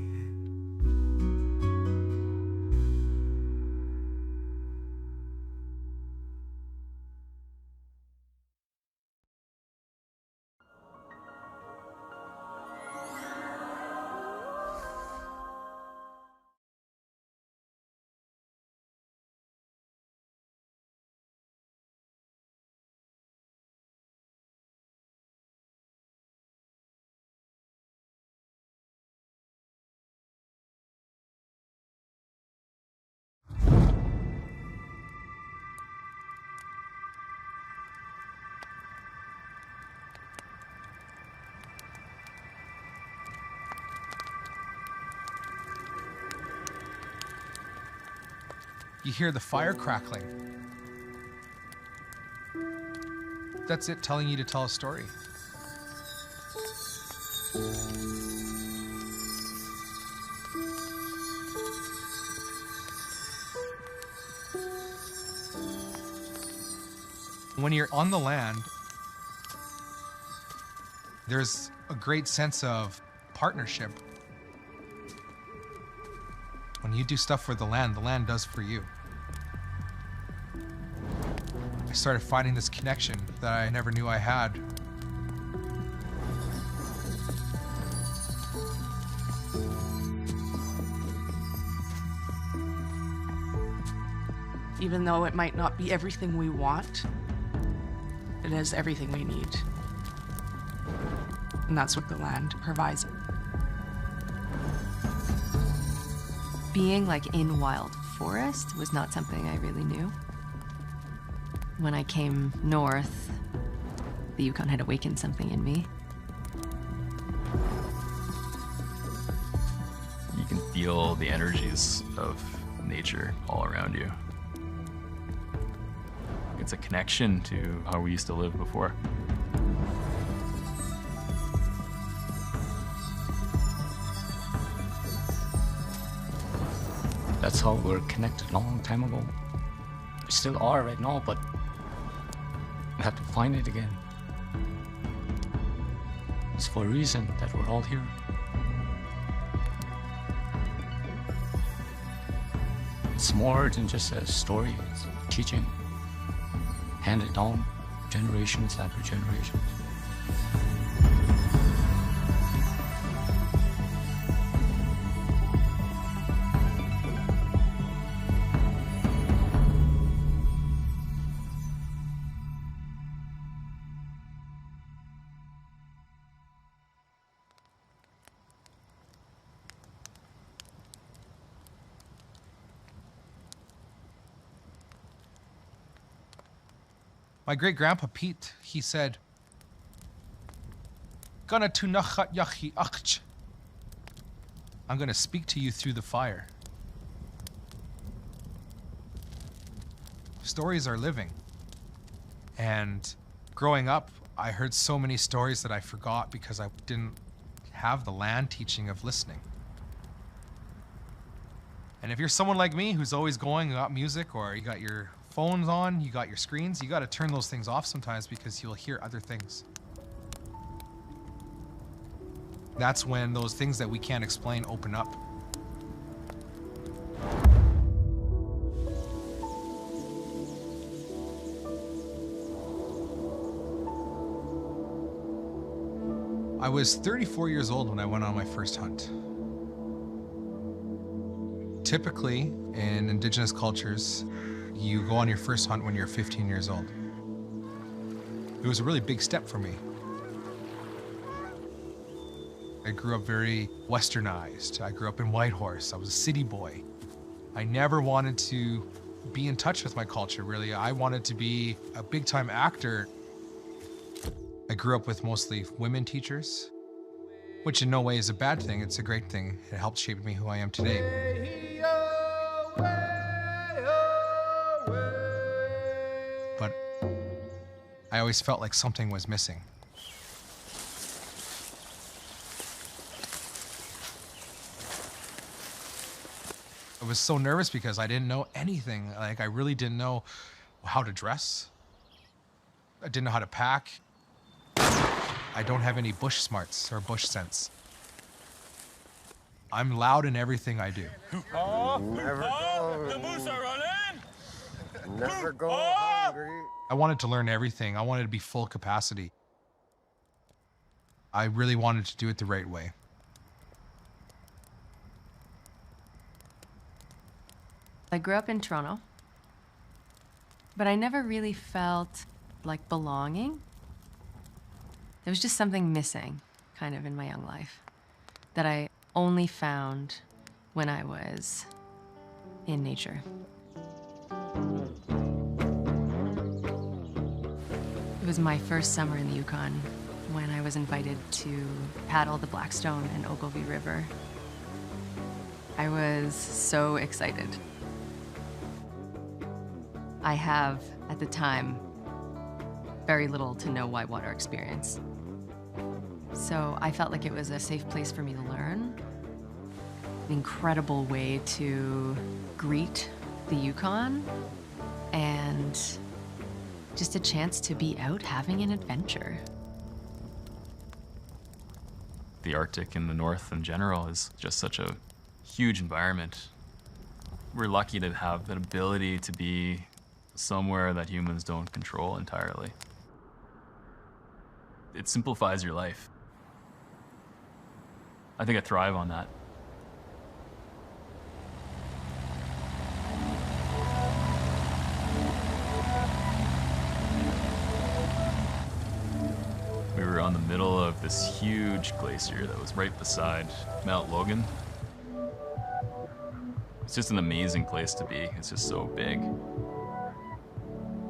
You hear the fire crackling. That's it telling you to tell a story. When you're on the land, there's a great sense of partnership. When you do stuff for the land does for you. I started finding this connection that I never knew I had. Even though it might not be everything we want, it is everything we need. And that's what the land provides. Being like in wild forest was not something I really knew. When I came north, the Yukon had awakened something in me. You can feel the energies of nature all around you. It's a connection to how we used to live before. That's how we were connected a long time ago. We still are right now, but we have to find it again. It's for a reason that we're all here. It's more than just a story, it's a teaching, handed down generations after generations. My great-grandpa Pete, he said, I'm going to speak to you through the fire. Stories are living. And growing up, I heard so many stories that I forgot because I didn't have the land teaching of listening. And if you're someone like me who's always going, you got music or you got your phones on, you got your screens, you got to turn those things off sometimes because you'll hear other things. That's when those things that we can't explain open up. I was 34 years old when I went on my first hunt. Typically, in Indigenous cultures, you go on your first hunt when you're 15 years old. It was a really big step for me. I grew up very westernized. I grew up in Whitehorse. I was a city boy. I never wanted to be in touch with my culture, really. I wanted to be a big-time actor. I grew up with mostly women teachers, which in no way is a bad thing. It's a great thing. It helped shape me who I am today. But I always felt like something was missing. I was so nervous because I didn't know anything. Like, I really didn't know how to dress. I didn't know how to pack. I don't have any bush smarts or bush sense. I'm loud in everything I do. Never go. The moose are running. Never go hungry. I wanted to learn everything. I wanted to be full capacity. I really wanted to do it the right way. I grew up in Toronto, but I never really felt like belonging. There was just something missing, kind of, in my young life that I only found when I was in nature. It was my first summer in the Yukon when I was invited to paddle the Blackstone and Ogilvy River. I was so excited. I have, at the time, very little to no whitewater experience. So I felt like it was a safe place for me to learn. An incredible way to greet the Yukon, and just a chance to be out having an adventure. The Arctic and the North in general is just such a huge environment. We're lucky to have that ability to be somewhere that humans don't control entirely. It simplifies your life. I think I thrive on that. We were on the middle of this huge glacier that was right beside Mount Logan. It's just an amazing place to be. It's just so big.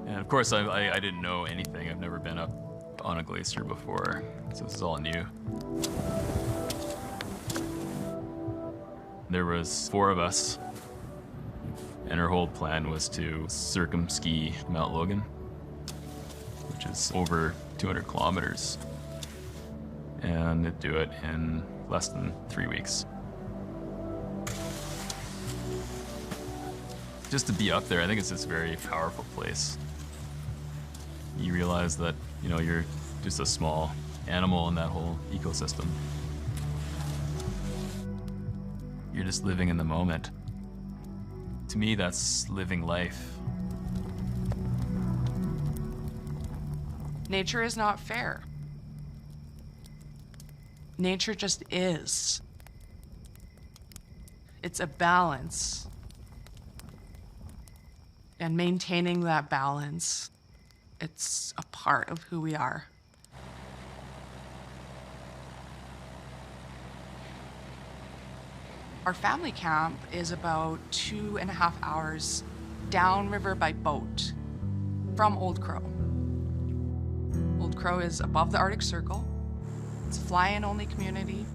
And of course, I didn't know anything. I've never been up on a glacier before, so this is all new. There was 4 of us, and our whole plan was to circum-ski Mount Logan, which is over 200 kilometers, and do it in less than 3 weeks. Just to be up there, I think it's this very powerful place. You realize that, you know, you're just a small animal in that whole ecosystem. You're just living in the moment. To me, that's living life. Nature is not fair. Nature just is. It's a balance. And maintaining that balance, it's a part of who we are. Our family camp is about 2.5 hours downriver by boat from Old Crow. Old Crow is above the Arctic Circle. It's a fly-in only community,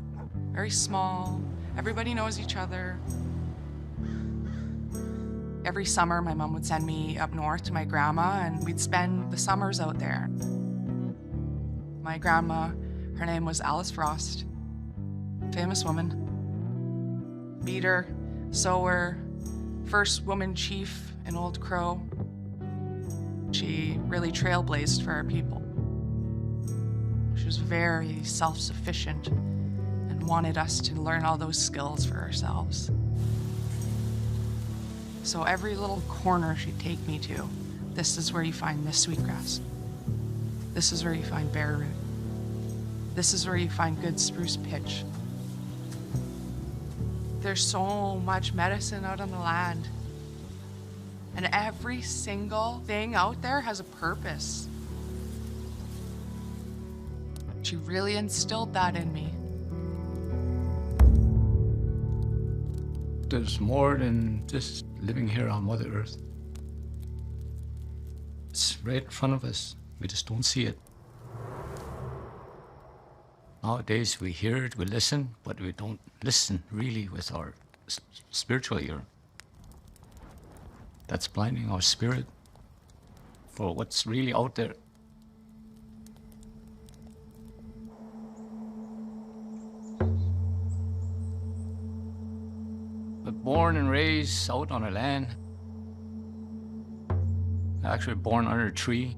very small. Everybody knows each other. Every summer, my mom would send me up north to my grandma, and we'd spend the summers out there. My grandma, her name was Alice Frost, famous woman. Beater, sower, first woman chief in Old Crow. She really trailblazed for our people. She was very self-sufficient and wanted us to learn all those skills for ourselves. So every little corner she'd take me to, this is where you find this sweetgrass. This is where you find bare root. This is where you find good spruce pitch. There's so much medicine out on the land. And every single thing out there has a purpose. She really instilled that in me. There's more than just living here on Mother Earth. It's right in front of us. We just don't see it. Nowadays, we hear it, we listen, but we don't listen really with our spiritual ear. That's blinding our spirit for what's really out there. But born and raised out on a land, actually born under a tree.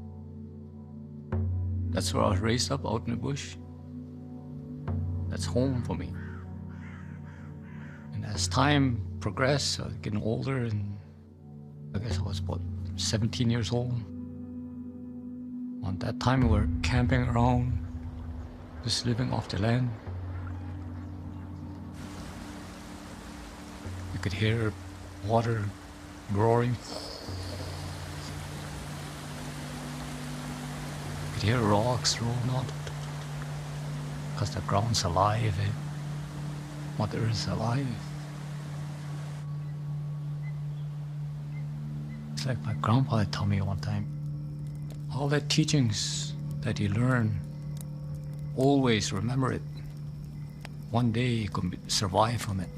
That's where I was raised up, out in the bush. That's home for me. And as time progressed, I was getting older, and I guess I was about 17 years old. On that time, we were camping around, just living off the land. You could hear water roaring. You could hear rocks rolling out. Because the ground's alive, Mother Earth's alive. It's like my grandpa had told me one time, all the teachings that you learn, always remember it. One day you can survive from it.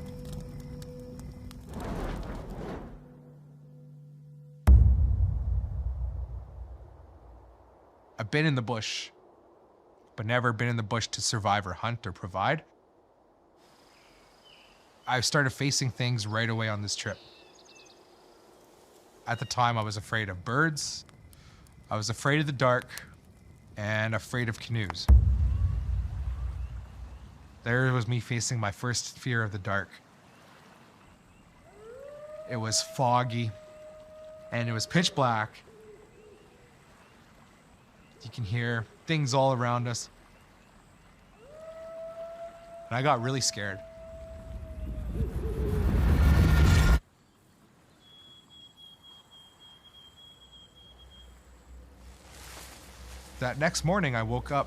I've been in the bush, but never been in the bush to survive or hunt or provide. I started facing things right away on this trip. At the time, I was afraid of birds, I was afraid of the dark, and afraid of canoes. There was me facing my first fear of the dark. It was foggy, and it was pitch black. You can hear things all around us. And I got really scared. That next morning, I woke up.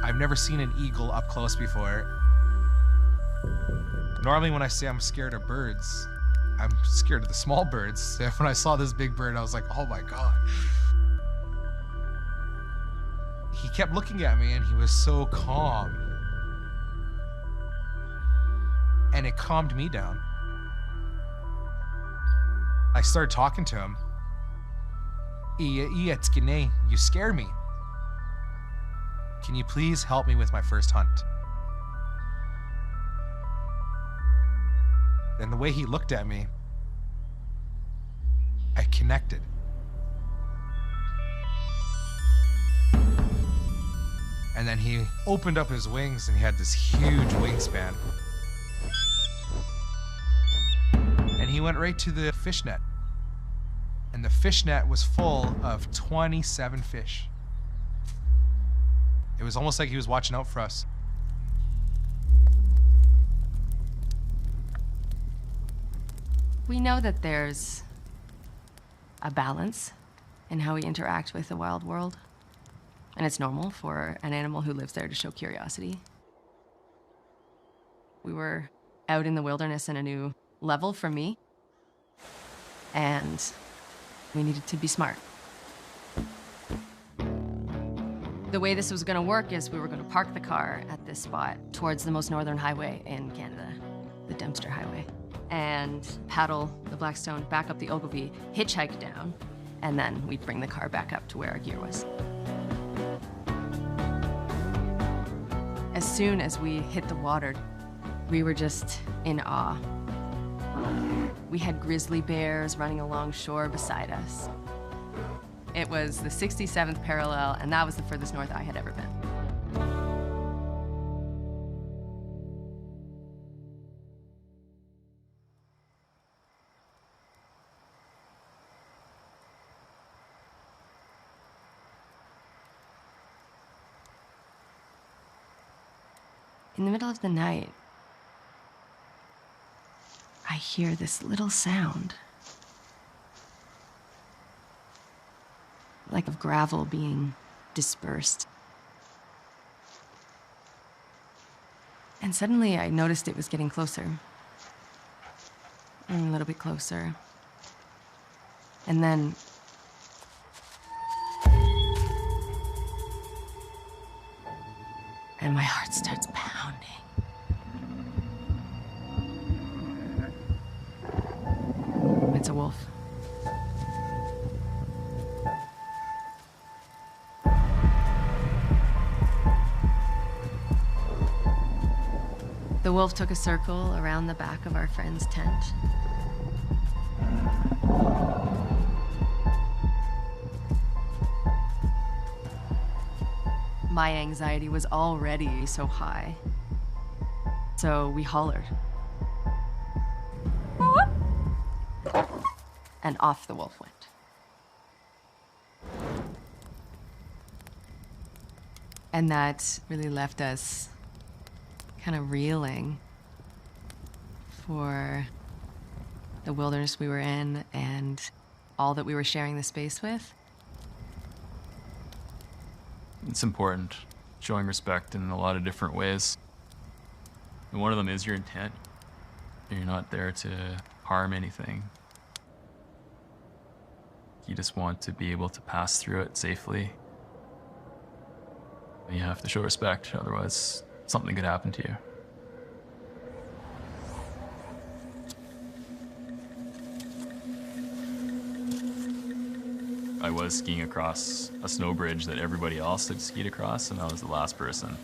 I've never seen an eagle up close before. Normally when I say I'm scared of birds, I'm scared of the small birds. When I saw this big bird, I was like, oh my God. He kept looking at me and he was so calm. And it calmed me down. I started talking to him. You scare me. can you please help me with my first hunt? And the way he looked at me, I connected. And then he opened up his wings and he had this huge wingspan. And he went right to the fish net. And the fish net was full of 27 fish. It was almost like he was watching out for us. We know that there's a balance in how we interact with the wild world. And it's normal for an animal who lives there to show curiosity. We were out in the wilderness in a new level for me, and we needed to be smart. The way this was gonna work is we were gonna park the car at this spot towards the most northern highway in Canada, the Dempster Highway, and paddle the Blackstone back up the Ogilvie, hitchhike down, and then we'd bring the car back up to where our gear was. As soon as we hit the water, we were just in awe. We had grizzly bears running along shore beside us. It was the 67th parallel, and that was the furthest north I had ever been. In the middle of the night, I hear this little sound, like of gravel being dispersed. And suddenly I noticed it was getting closer, and a little bit closer. And then and my heart starts pounding. It's a wolf. The wolf took a circle around the back of our friend's tent. My anxiety was already so high. So we hollered. And off the wolf went. And that really left us kind of reeling for the wilderness we were in and all that we were sharing the space with. It's important, showing respect in a lot of different ways. And one of them is your intent. You're not there to harm anything. You just want to be able to pass through it safely. You have to show respect, otherwise something could happen to you. I was skiing across a snow bridge that everybody else had skied across, and I was the last person.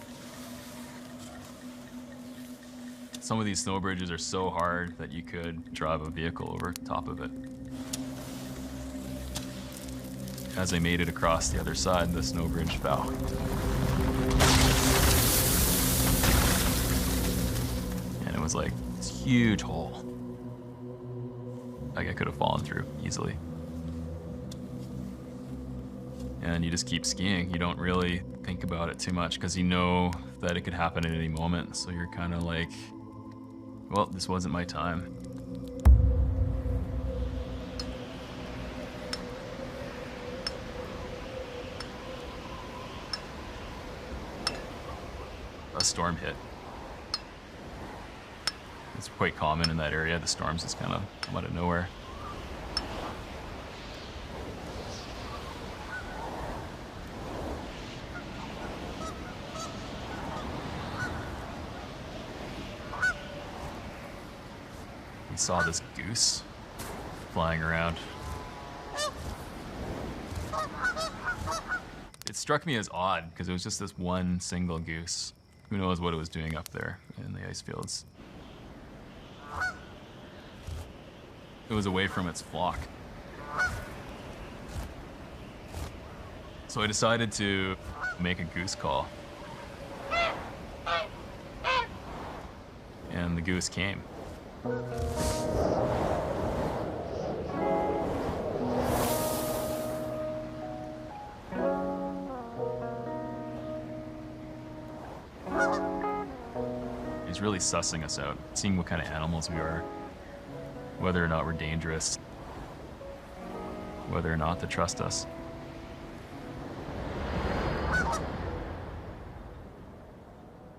Some of these snow bridges are so hard that you could drive a vehicle over top of it. As I made it across the other side, the snow bridge fell. And it was like this huge hole. Like I could have fallen through easily. And you just keep skiing. You don't really think about it too much because you know that it could happen at any moment. So you're kind of like, well, this wasn't my time. A storm hit. It's quite common in that area. The storms just kind of come out of nowhere. We saw this goose flying around. It struck me as odd because it was just this one single goose. Who knows what it was doing up there in the ice fields. It was away from its flock. So I decided to make a goose call. And the goose came. He's really sussing us out, seeing what kind of animals we are, whether or not we're dangerous, whether or not to trust us.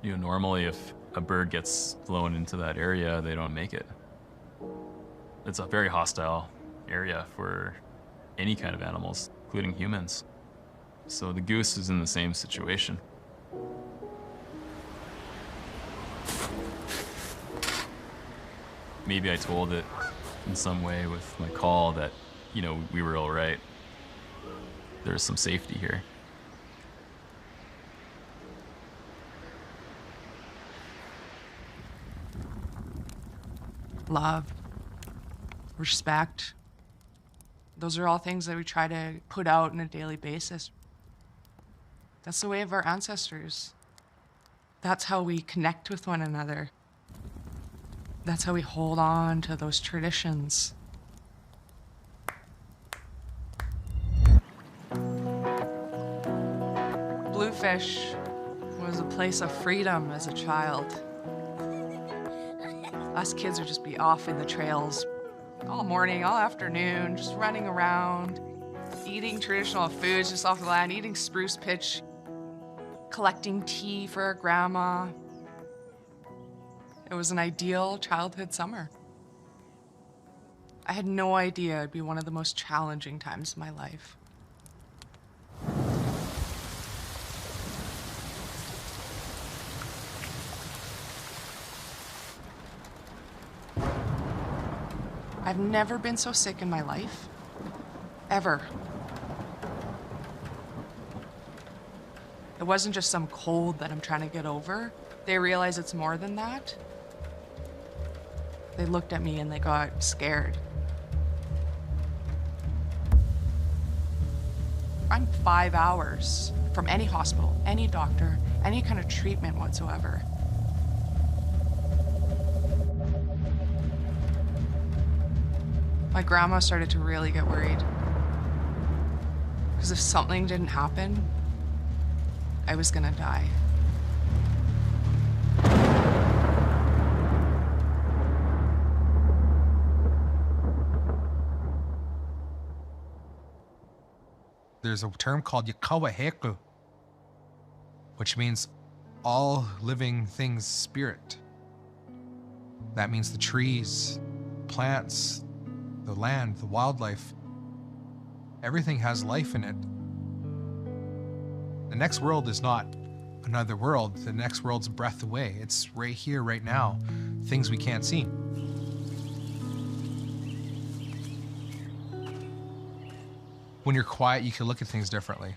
You know, normally if a bird gets flown into that area, they don't make it. It's a very hostile area for any kind of animals, including humans. So the goose is in the same situation. Maybe I told it in some way with my call that, you know, we were all right. There's some safety here. Love, respect. Those are all things that we try to put out on a daily basis. That's the way of our ancestors. That's how we connect with one another. That's how we hold on to those traditions. Bluefish was a place of freedom as a child. Us kids would just be off in the trails all morning, all afternoon, just running around, eating traditional foods just off the land, eating spruce pitch, collecting tea for our grandma. It was an ideal childhood summer. I had no idea it'd be one of the most challenging times of my life. I've never been so sick in my life, ever. It wasn't just some cold that I'm trying to get over. They realize it's more than that. They looked at me and they got scared. I'm 5 hours from any hospital, any doctor, any kind of treatment whatsoever. My grandma started to really get worried. Because if something didn't happen, I was gonna die. There's a term called Yakawaheku, which means all living things spirit. That means the trees, plants, the land, the wildlife. Everything has life in it. The next world is not another world. The next world's a breath away. It's right here, right now. Things we can't see. When you're quiet, you can look at things differently.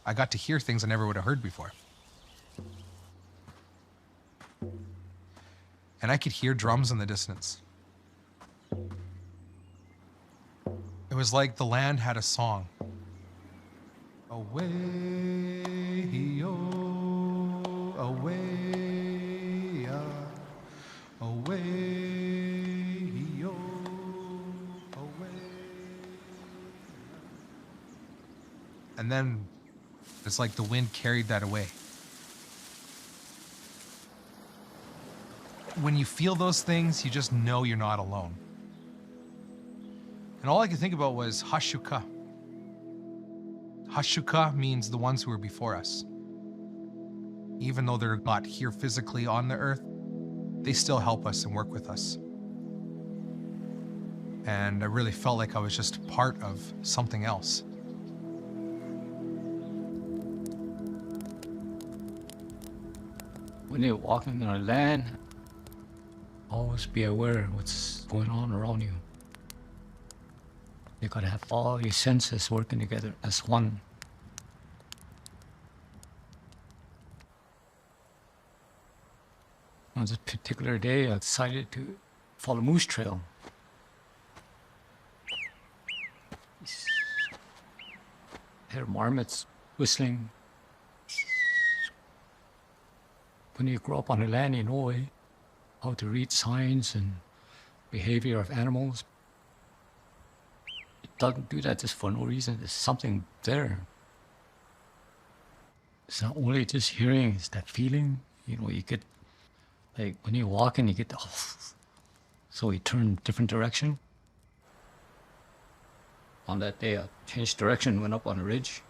I got to hear things I never would have heard before. And I could hear drums in the distance. It was like the land had a song. Away, oh, away, away, oh, away. And then it's like the wind carried that away. When you feel those things, you just know you're not alone. And all I could think about was Hashuka. Hashuka means the ones who are before us. Even though they're not here physically on the earth, they still help us and work with us. And I really felt like I was just part of something else. When you're walking on land, always be aware of what's going on around you. You gotta have all your senses working together as one. On this particular day, I decided to follow Moose Trail. I hear marmots whistling. When you grow up on the land, you know how to read signs and behavior of animals. It doesn't do that just for no reason. There's something there. It's not only just hearing, it's that feeling. You know, you get, like when you're walking, you get the, so you turn different direction. On that day, I changed direction, went up on a ridge.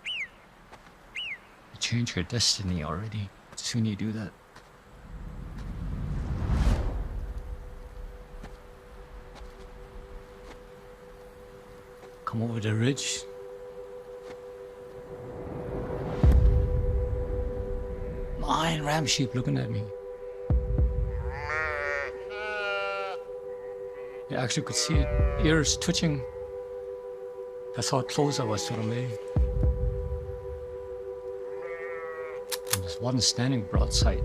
You change your destiny already, as soon as you do that. Come over the ridge. Lion ram sheep looking at me. You actually could see it, ears twitching. That's how close I was to them, eh? And there's one standing broadside.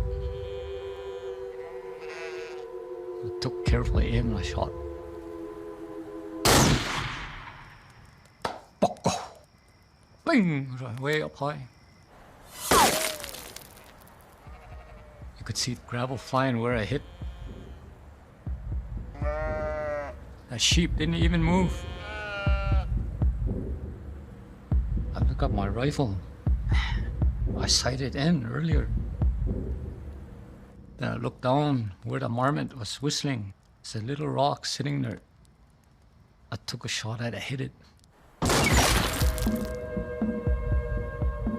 I took careful aim and I shot. Bling! Way up high. You could see gravel flying where I hit. That sheep didn't even move. I looked up my rifle. I sighted in earlier. Then I looked down where the marmot was whistling. There's a little rock sitting there. I took a shot at it, hit it.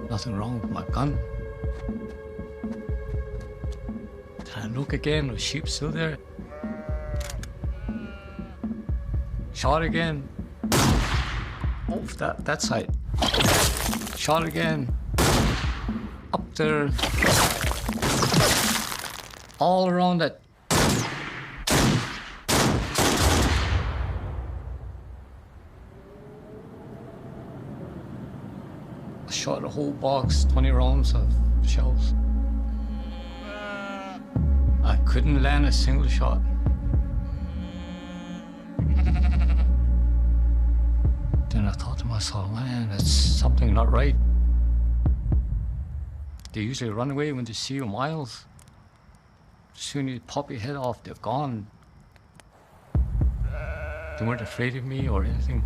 Nothing wrong with my gun. Then I look again, the sheep's still there. Shot again. Oh, that side. Shot again. Up there. All around that. I shot a whole box, 20 rounds of shells. I couldn't land a single shot. Then I thought to myself, man, that's something not right. They usually run away when they see you miles. As soon as you pop your head off, they're gone. They weren't afraid of me or anything.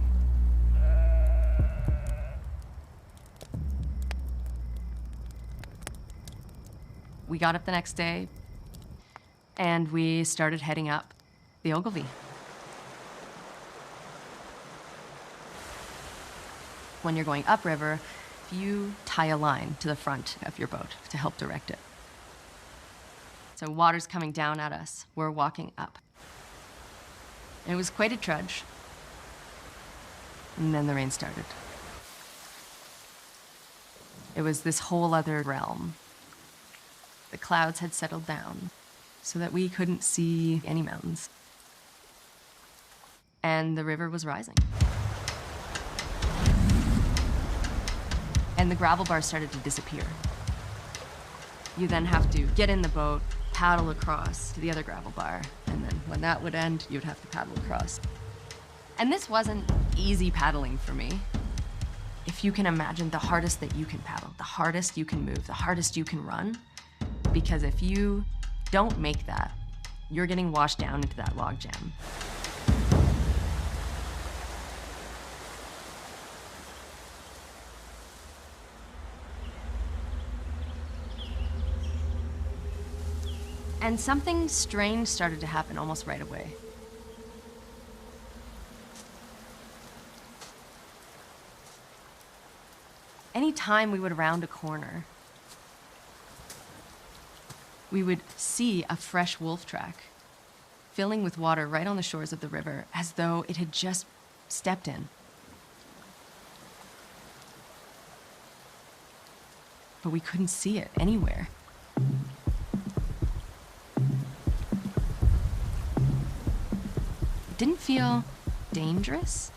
We got up the next day and we started heading up the Ogilvy. When you're going upriver, you tie a line to the front of your boat to help direct it. So water's coming down at us. We're walking up. And it was quite a trudge. And then the rain started. It was this whole other realm. The clouds had settled down so that we couldn't see any mountains. And the river was rising. And the gravel bars started to disappear. You then have to get in the boat, paddle across to the other gravel bar, and then when that would end, you'd have to paddle across. And this wasn't easy paddling for me. If you can imagine the hardest that you can paddle, the hardest you can move, the hardest you can run, because if you don't make that, you're getting washed down into that log jam. And something strange started to happen almost right away. Anytime we would round a corner, we would see a fresh wolf track filling with water right on the shores of the river as though it had just stepped in. But we couldn't see it anywhere. didn't feel dangerous,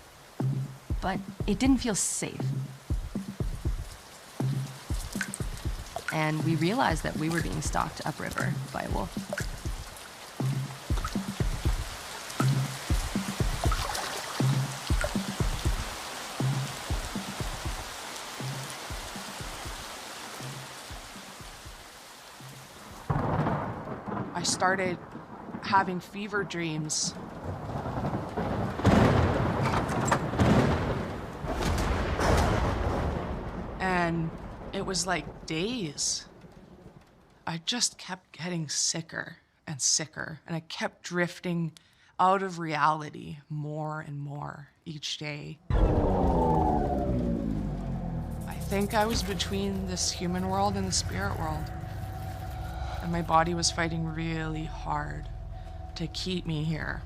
but it didn't feel safe. And we realized that we were being stalked upriver by a wolf. I started having fever dreams. And it was like days. I just kept getting sicker and sicker, and I kept drifting out of reality more and more each day. I think I was between this human world and the spirit world. And my body was fighting really hard to keep me here.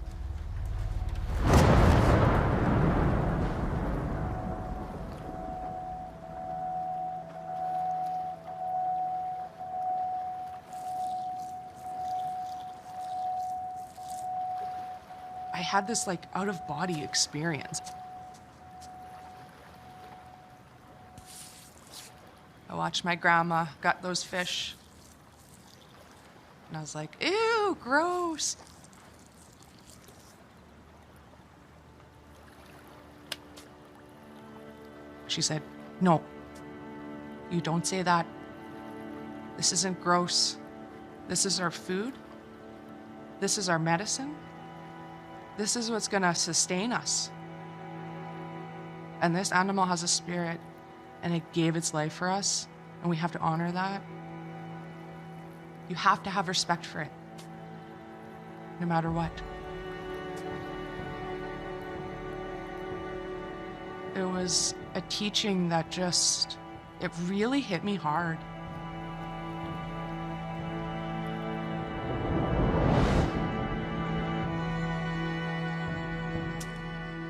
I had this like out-of-body experience. I watched my grandma gut those fish. And I was like, ew, gross. She said, no, you don't say that. This isn't gross. This is our food. This is our medicine. This is what's gonna sustain us. And this animal has a spirit, and it gave its life for us, and we have to honor that. You have to have respect for it, no matter what. It was a teaching that it really hit me hard.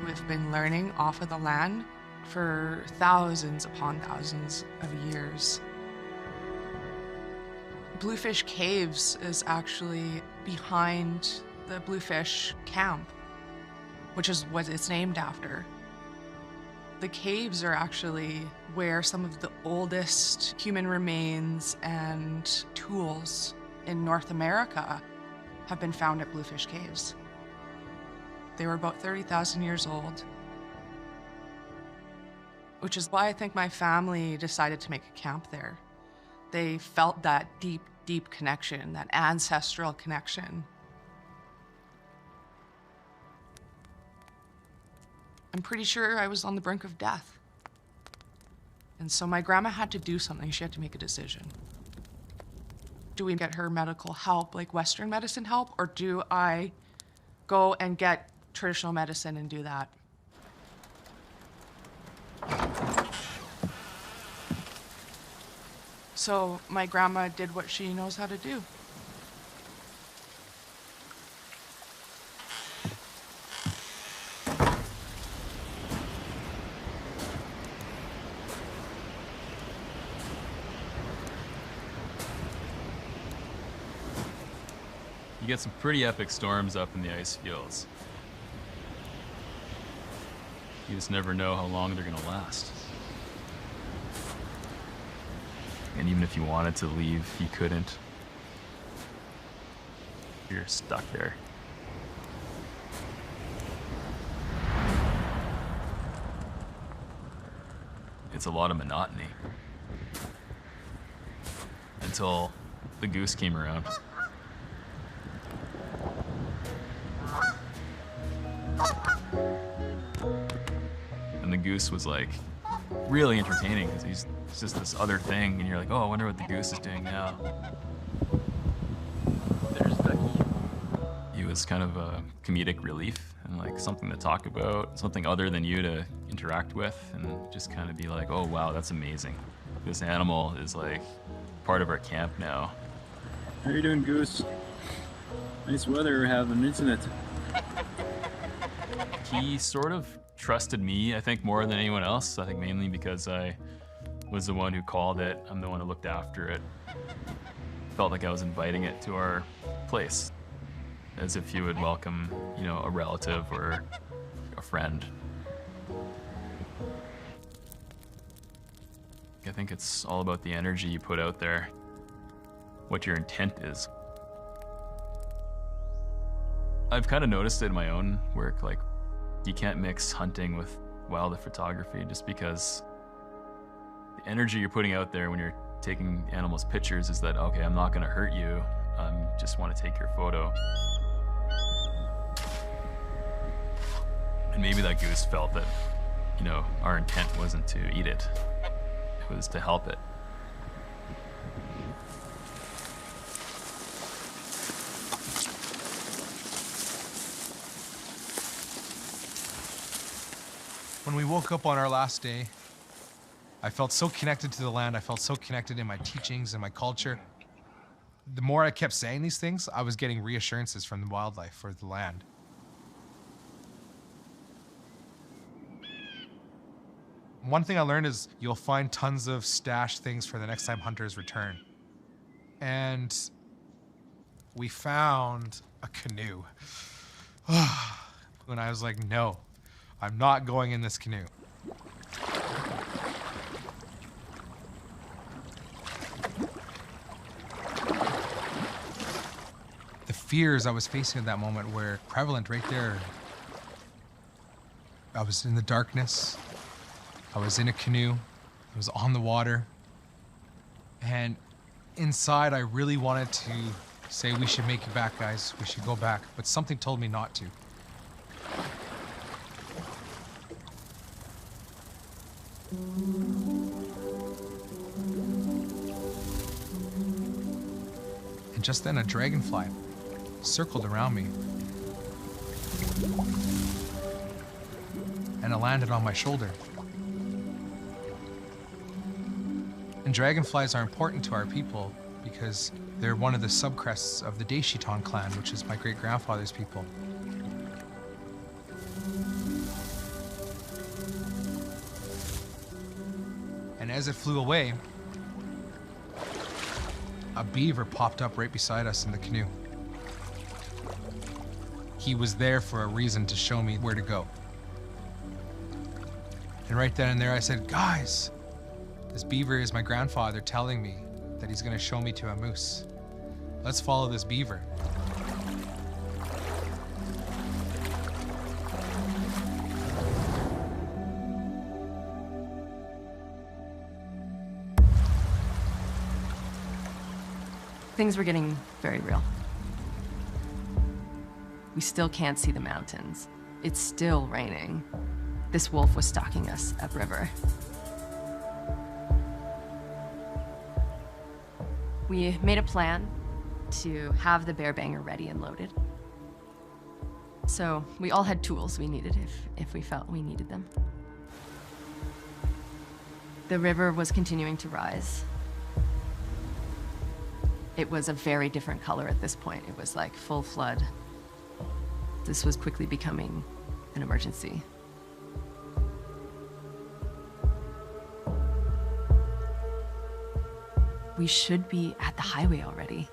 We've been learning off of the land for thousands upon thousands of years. Bluefish Caves is actually behind the Bluefish camp, which is what it's named after. The caves are actually where some of the oldest human remains and tools in North America have been found at Bluefish Caves. They were about 30,000 years old, which is why I think my family decided to make a camp there. They felt that deep, deep connection, that ancestral connection. I'm pretty sure I was on the brink of death. And so my grandma had to do something. She had to make a decision. Do we get her medical help, like Western medicine help, or do I go and get traditional medicine and do that? So my grandma did what she knows how to do. You get some pretty epic storms up in the ice fields. You just never know how long they're gonna last. And even if you wanted to leave, you couldn't. You're stuck there. It's a lot of monotony. Until the goose came around. And the goose was like really entertaining because he's just this other thing, and you're like, oh, I wonder what the goose is doing now. There's Becky. He was kind of a comedic relief and like something to talk about, something other than you to interact with, and just kind of be like, oh wow, that's amazing. This animal is like part of our camp now. How you doing, Goose? Nice weather we're having, isn't it? He sort of trusted me, I think, more than anyone else. I think mainly because I was the one who called it. I'm the one who looked after it. Felt like I was inviting it to our place. as if you would welcome, you know, a relative or a friend. I think it's all about the energy you put out there, what your intent is. I've kind of noticed it in my own work, like you can't mix hunting with wildlife photography just because the energy you're putting out there when you're taking animals' pictures is that, okay, I'm not gonna hurt you, I just want to take your photo. And maybe that goose felt that, you know, our intent wasn't to eat it, it was to help it. When we woke up on our last day, I felt so connected to the land. I felt so connected in my teachings and my culture. The more I kept saying these things, I was getting reassurances from the wildlife or the land. One thing I learned is you'll find tons of stashed things for the next time hunters return. And we found a canoe. And I was like, no, I'm not going in this canoe. The fears I was facing at that moment were prevalent right there. I was in the darkness. I was in a canoe. I was on the water. And inside, I really wanted to say, we should make it back, guys. We should go back. But something told me not to. And just then, a dragonfly circled around me. And it landed on my shoulder. And dragonflies are important to our people because they're one of the subcrests of the Deshiton clan, which is my great-grandfather's people. And as it flew away, a beaver popped up right beside us in the canoe. He was there for a reason to show me where to go. And right then and there I said, guys, this beaver is my grandfather telling me that he's gonna show me to a moose. Let's follow this beaver. Things were getting very real. We still can't see the mountains. It's still raining. This wolf was stalking us upriver. We made a plan to have the bear banger ready and loaded. So we all had tools we needed if we felt we needed them. The river was continuing to rise. It was a very different color at this point. It was like full flood. This was quickly becoming an emergency. We should be at the highway already.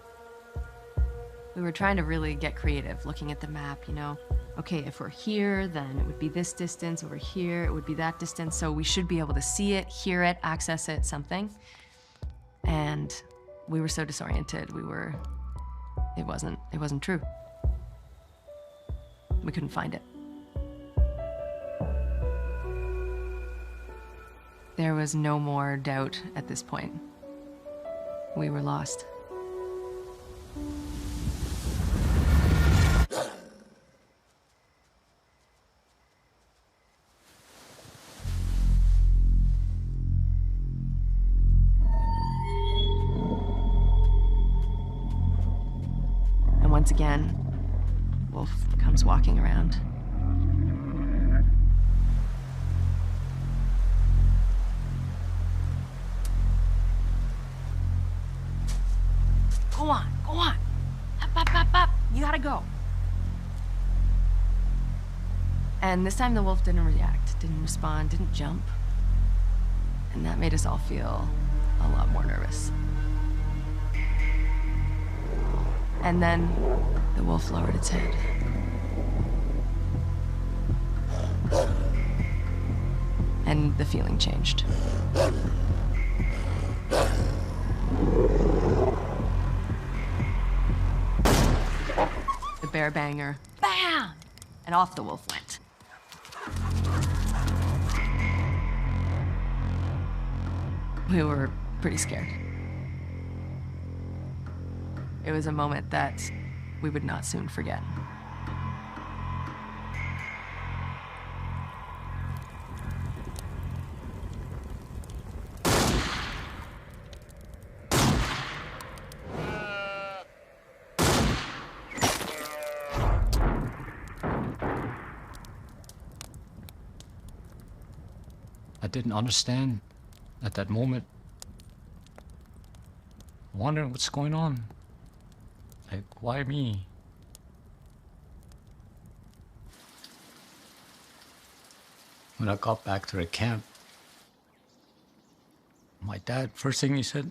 We were trying to really get creative, looking at the map, you know. Okay, if we're here, then it would be this distance. Over here, it would be that distance. So we should be able to see it, hear it, access it, something. And we were so disoriented. It wasn't true. We couldn't find it. There was no more doubt at this point. We were lost. And once again, Wolf comes walking around. Go on. Up. You gotta go. And this time the wolf didn't react, didn't respond, didn't jump. And that made us all feel a lot more nervous. And then the wolf lowered its head. And the feeling changed. The bear banger, bam! And off the wolf went. We were pretty scared. It was a moment that we would not soon forget. I didn't understand at that moment. Wondering what's going on. Like, why me? When I got back to the camp, my dad, first thing he said,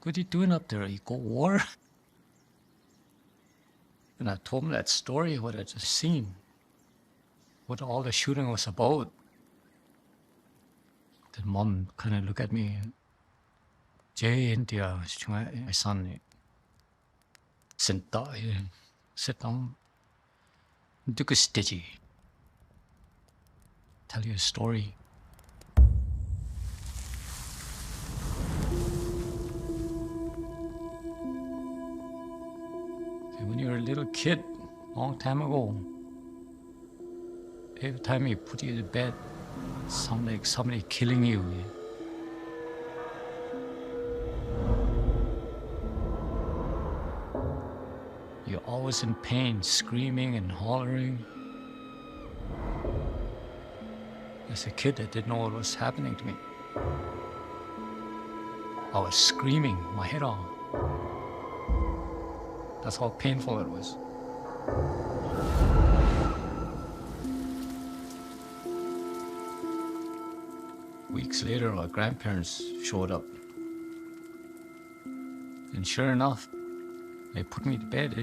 "What are you doing up there? You go war?" And I told him that story, what I just seen, what all the shooting was about. Then Mom kind of looked at me. Jay, India, my son, sit down, do a stitchy. Tell you a story. When you were a little kid, long time ago, every time he put you to bed, it sounded like somebody killing you. You're always in pain, screaming and hollering. As a kid, I didn't know what was happening to me. I was screaming my head off. That's how painful it was. Weeks later, our grandparents showed up. And sure enough, they put me to bed,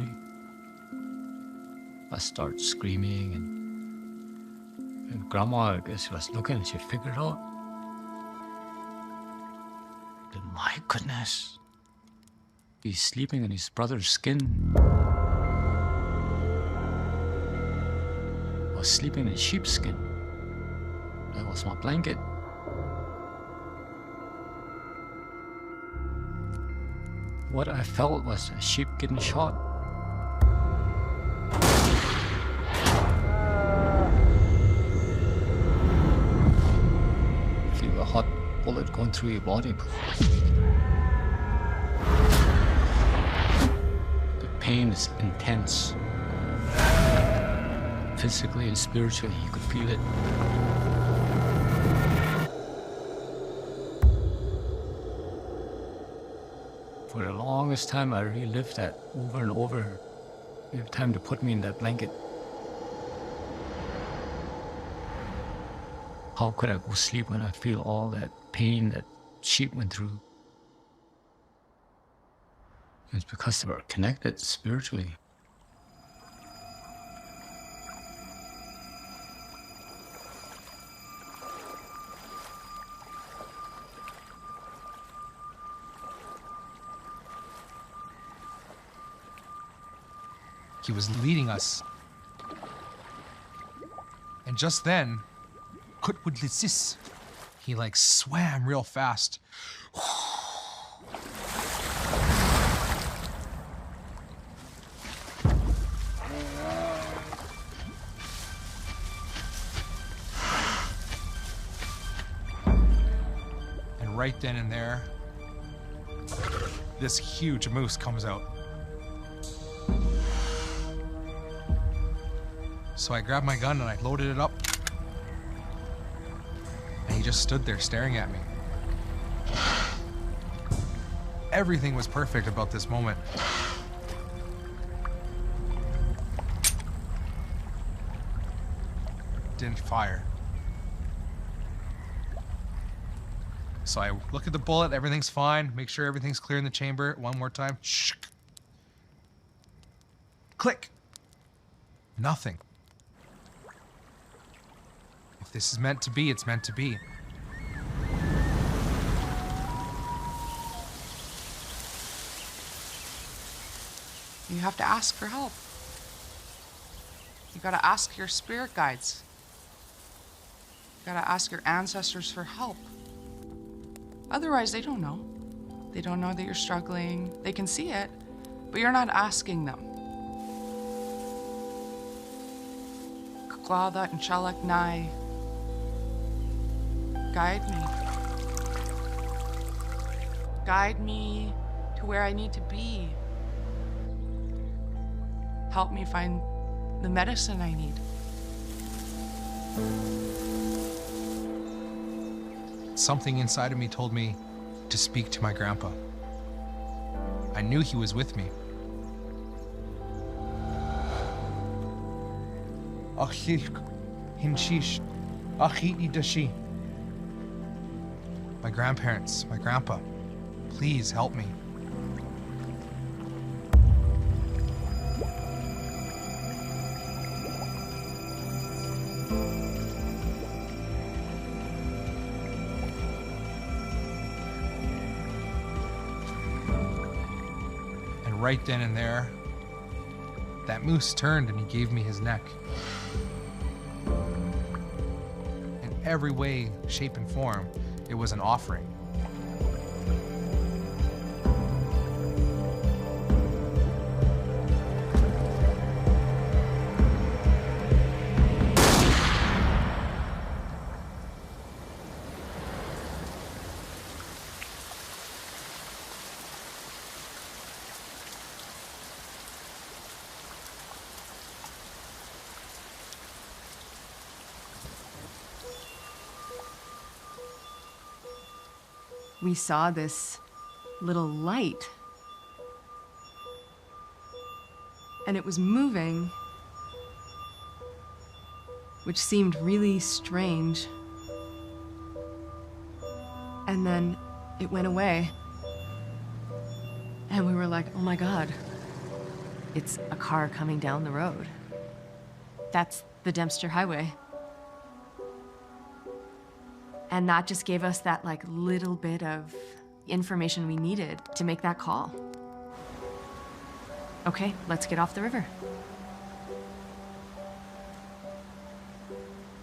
I started screaming, and Grandma, I guess, was looking and she figured it out. Then, my goodness, he's sleeping in his brother's skin. I was sleeping in sheepskin. That was my blanket. What I felt was a sheep getting shot. Feel a hot bullet going through your body. The pain is intense. Physically and spiritually, you could feel it. For the longest time, I relived that over and over. Every time they put me in that blanket. How could I go sleep when I feel all that pain that sheep went through? It's because they were connected spiritually. He was leading us. And just then, he like swam real fast. And right then and there, this huge moose comes out. So I grabbed my gun and I loaded it up. And he just stood there staring at me. Everything was perfect about this moment. Didn't fire. So I look at the bullet, everything's fine, make sure everything's clear in the chamber one more time. Click. Nothing. If this is meant to be, it's meant to be. You have to ask for help. You gotta ask your spirit guides. You gotta ask your ancestors for help. Otherwise, they don't know. They don't know that you're struggling. They can see it, but you're not asking them. Kakwada and Chalak Nai, guide me. Guide me to where I need to be. Help me find the medicine I need. Something inside of me told me to speak to my grandpa. I knew he was with me. My grandparents, my grandpa, please help me. And right then and there, that moose turned and he gave me his neck. In every way, shape, and form, it was an offering. We saw this little light, and it was moving, which seemed really strange. And then it went away, and we were like, oh my God, it's a car coming down the road. That's the Dempster Highway. And that just gave us that like little bit of information we needed to make that call. Okay, let's get off the river.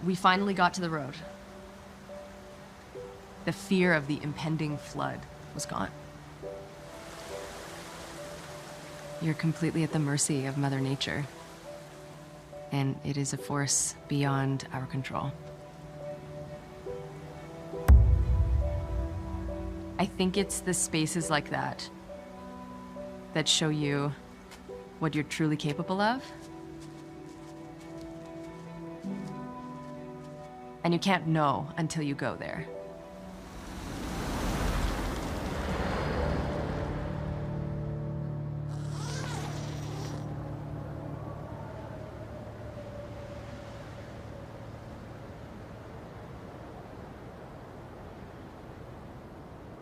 We finally got to the road. The fear of the impending flood was gone. You're completely at the mercy of Mother Nature, and it is a force beyond our control. I think it's the spaces like that that show you what you're truly capable of. And you can't know until you go there.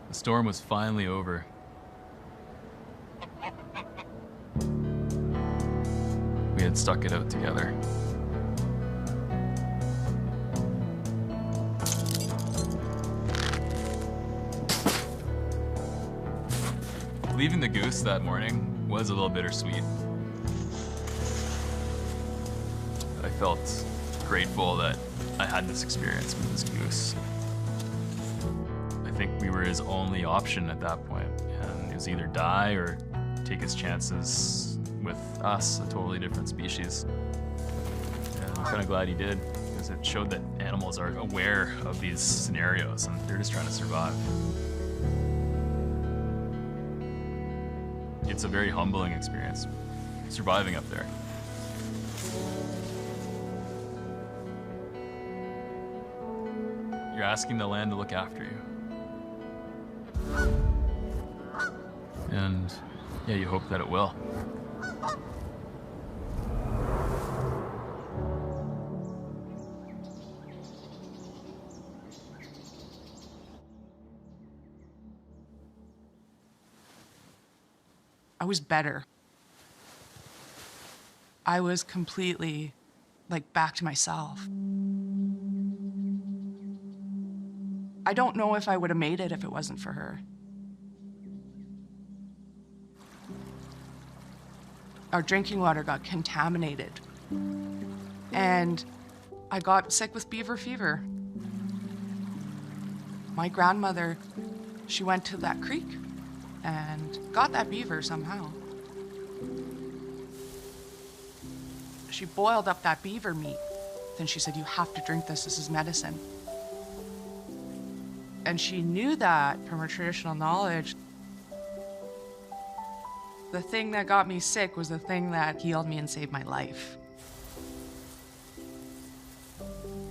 The storm was finally over. We had stuck it out together. Leaving the Goose that morning was a little bittersweet. I felt grateful that I had this experience with this goose. I think we were his only option at that point, and it was either die or take his chances with us, a totally different species. And I'm kind of glad he did, because it showed that animals are aware of these scenarios and they're just trying to survive. It's a very humbling experience, surviving up there. You're asking the land to look after you. And yeah, you hope that it will. I was better. I was completely like back to myself. I don't know if I would have made it if it wasn't for her. Our drinking water got contaminated, and I got sick with beaver fever. My grandmother, she went to that creek and got that beaver somehow. She boiled up that beaver meat. Then she said, "You have to drink this, this is medicine." And she knew that from her traditional knowledge. The thing that got me sick was the thing that healed me and saved my life.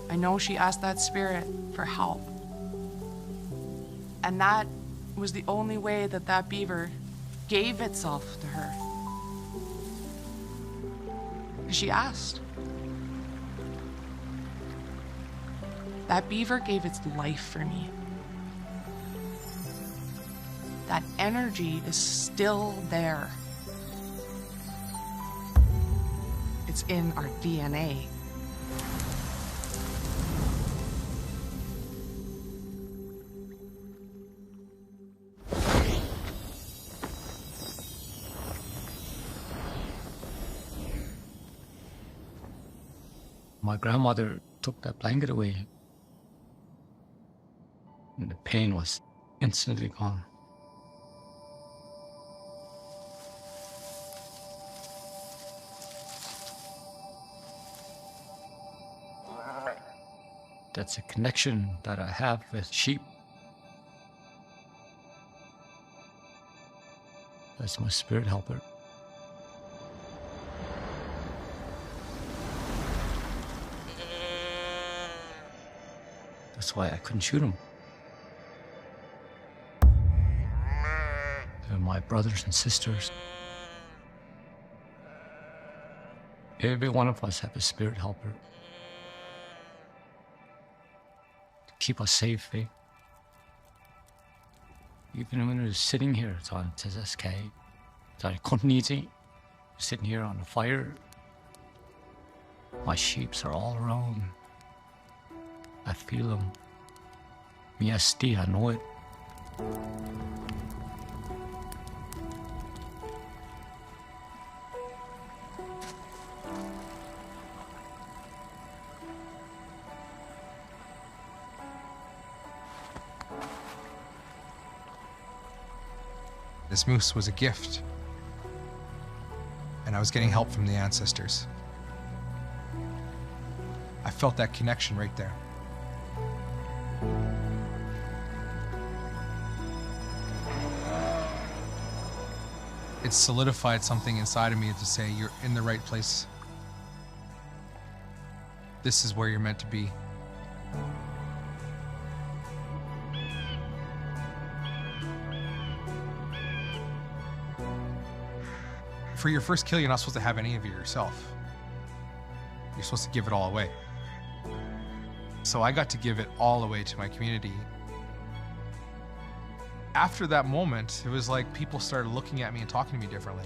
I know she asked that spirit for help. And that was the only way that that beaver gave itself to her. She asked. That beaver gave its life for me. That energy is still there. It's in our DNA. My grandmother took that blanket away, and the pain was instantly gone. That's a connection that I have with sheep. That's my spirit helper. That's why I couldn't shoot him. They're my brothers and sisters. Every one of us have a spirit helper to keep us safe, eh? Even when we're sitting here, it's on SK. Sitting here on the fire. My sheeps are all around. I feel them. I know it. This moose was a gift, and I was getting help from the ancestors. I felt that connection right there. It solidified something inside of me to say, you're in the right place. This is where you're meant to be. For your first kill, you're not supposed to have any of it yourself. You're supposed to give it all away. So I got to give it all away to my community. After that moment, it was like people started looking at me and talking to me differently.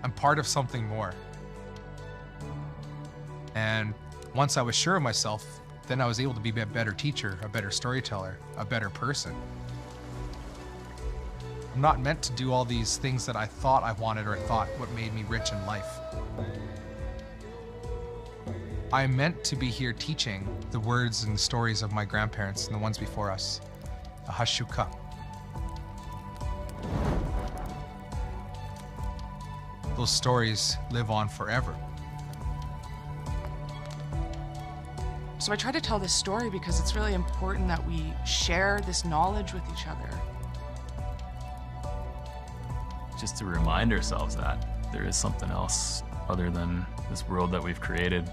I'm part of something more. And once I was sure of myself, then I was able to be a better teacher, a better storyteller, a better person. I'm not meant to do all these things that I thought I wanted or thought what made me rich in life. I'm meant to be here teaching the words and stories of my grandparents and the ones before us. A hashuka. Those stories live on forever. So I try to tell this story because it's really important that we share this knowledge with each other. Just to remind ourselves that there is something else other than this world that we've created.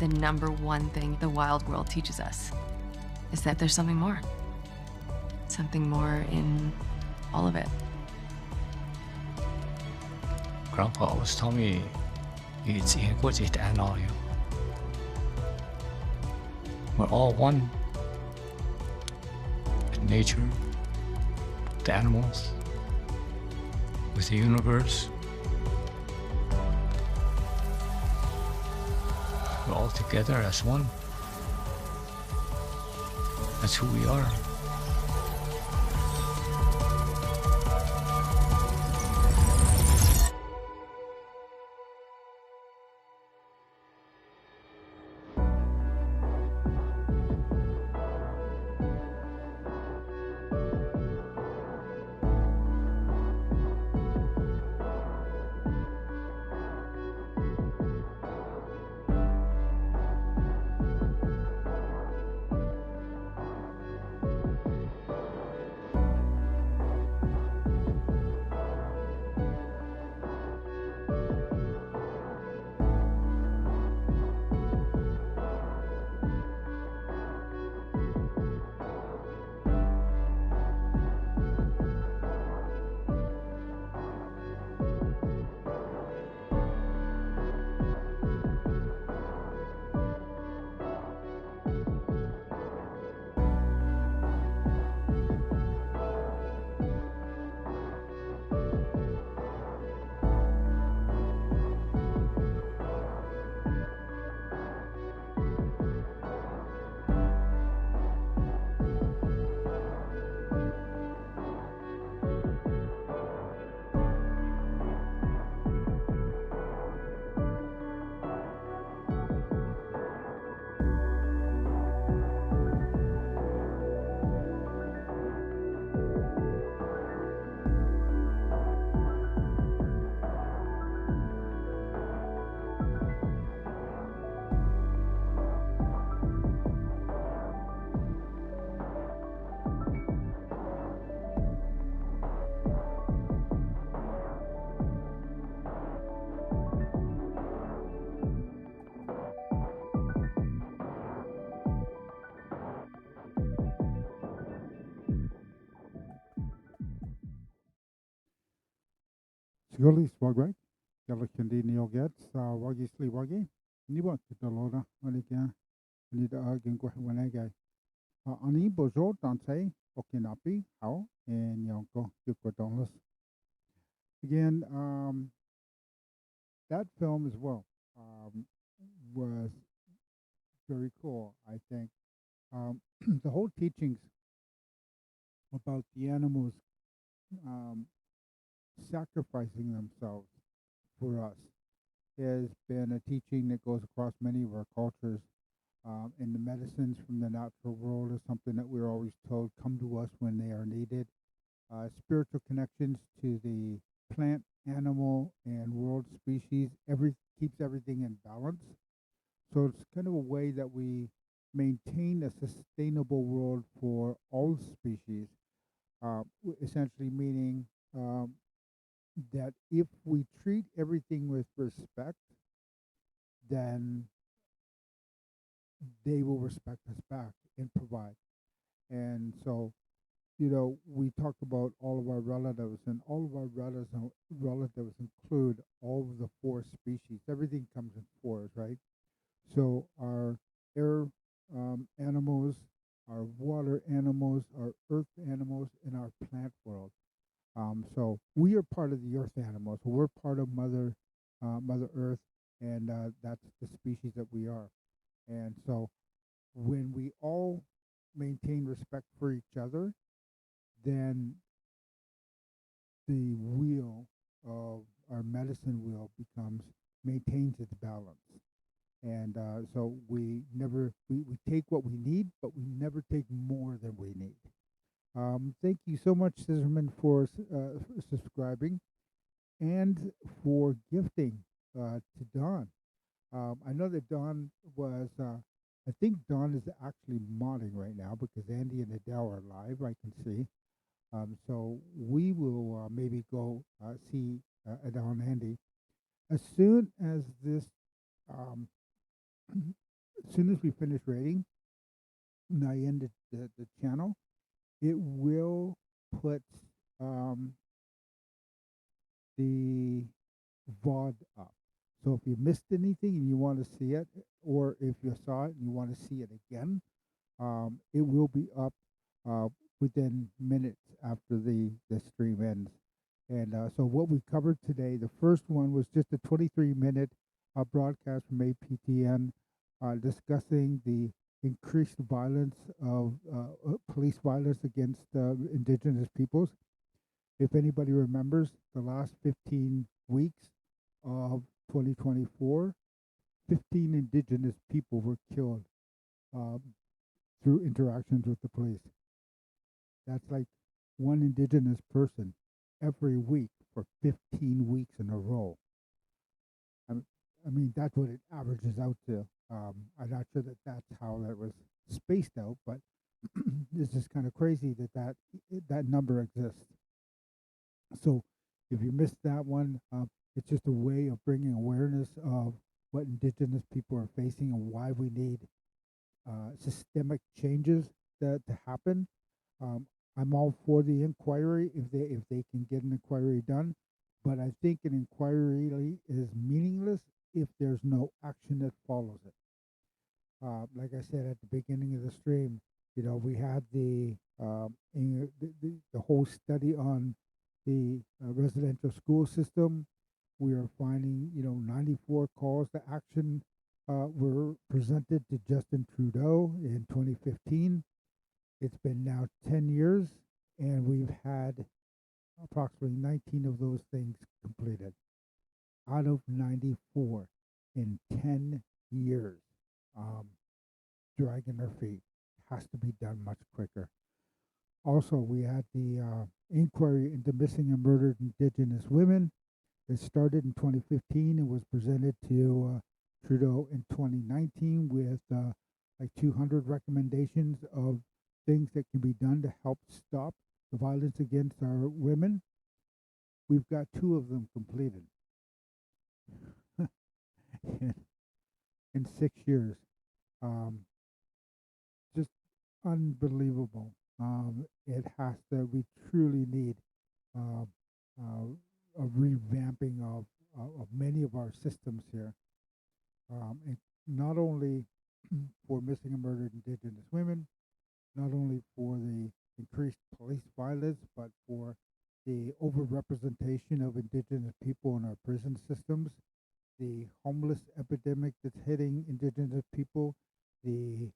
The number one thing the wild world teaches us is that there's something more. Something more in all of it. Grandpa always told me, we're all one. Nature, the animals, with the universe. We're all together as one. That's who we are. Siguli swagwag, galakandi neogets, wagi sli wagi, niwa kitalora, manikia, nida agin gwawanagay. Ani bozo dansei, okinapi, how, and yonko yukodolos. Again, that film as well was very cool, I think. The whole teachings about the animals um, sacrificing themselves for us has been a teaching that goes across many of our cultures. And the medicines from the natural world is something that we're always told come to us when they are needed. Spiritual connections to the plant, animal, and world species keeps everything in balance. So it's kind of a way that we maintain a sustainable world for all species. Essentially meaning that if we treat everything with respect, then they will respect us back and provide. And so, we talk about all of our relatives, and all of our relatives include all of the four species. Everything comes in fours, right? So our air animals, our water animals, our earth animals, and our plant world. So we are part of the earth animals. We're part of Mother Earth, and that's the species that we are. And so when we all maintain respect for each other, then the wheel of our medicine wheel maintains its balance. And so we take what we need, but we never take more than we need. Thank you so much, Scissorman, for subscribing and for gifting to Don. I know that Don was, I think Don is actually modding right now because Andy and Adele are live, I can see. So we will maybe go see Adele and Andy. As soon as this, as soon as we finish rating, and I end the channel, it will put the VOD up. So if you missed anything and you want to see it, or if you saw it and you want to see it again, it will be up within minutes after the stream ends. And so what we covered today, the first one was just a 23-minute broadcast from APTN discussing the increased violence of police violence against Indigenous peoples. If anybody remembers, the last 15 weeks of 2024, 15 Indigenous people were killed through interactions with the police. That's like one Indigenous person every week for 15 weeks in a row. I mean, that's what it averages out to. I'm not sure that that's how that was spaced out, but it's just kind of crazy that number exists. So if you missed that one, it's just a way of bringing awareness of what Indigenous people are facing and why we need systemic changes to happen. I'm all for the inquiry if they can get an inquiry done, but I think an inquiry is meaningless if there's no action that follows it. Like I said at the beginning of the stream, we had the whole study on the residential school system. We are finding 94 calls to action were presented to Justin Trudeau in 2015. It's been now 10 years, and we've had approximately 19 of those things completed out of 94 in 10 years. Dragging their feet has to be done much quicker. Also, we had the inquiry into missing and murdered Indigenous women. It started in 2015 and was presented to Trudeau in 2019 with like 200 recommendations of things that can be done to help stop the violence against our women. We've got 2 of them completed in 6 years. Just unbelievable. It has to. We truly need a revamping of many of our systems here, and not only for missing and murdered Indigenous women, not only for the increased police violence, but for the overrepresentation of Indigenous people in our prison systems, the homeless epidemic that's hitting Indigenous people, the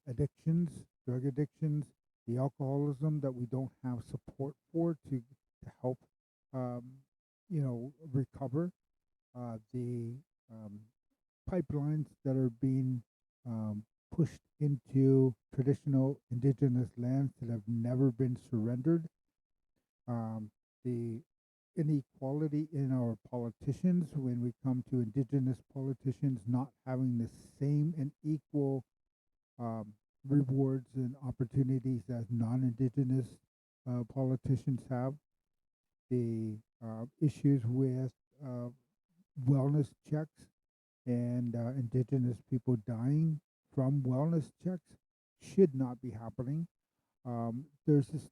addictions, drug addictions, the alcoholism that we don't have support for to help, recover, the pipelines that are being pushed into traditional Indigenous lands that have never been surrendered, the inequality in our politicians when we come to Indigenous politicians not having the same and equal rewards and opportunities as non-Indigenous politicians have, the issues with wellness checks and Indigenous people dying from wellness checks should not be happening. There's just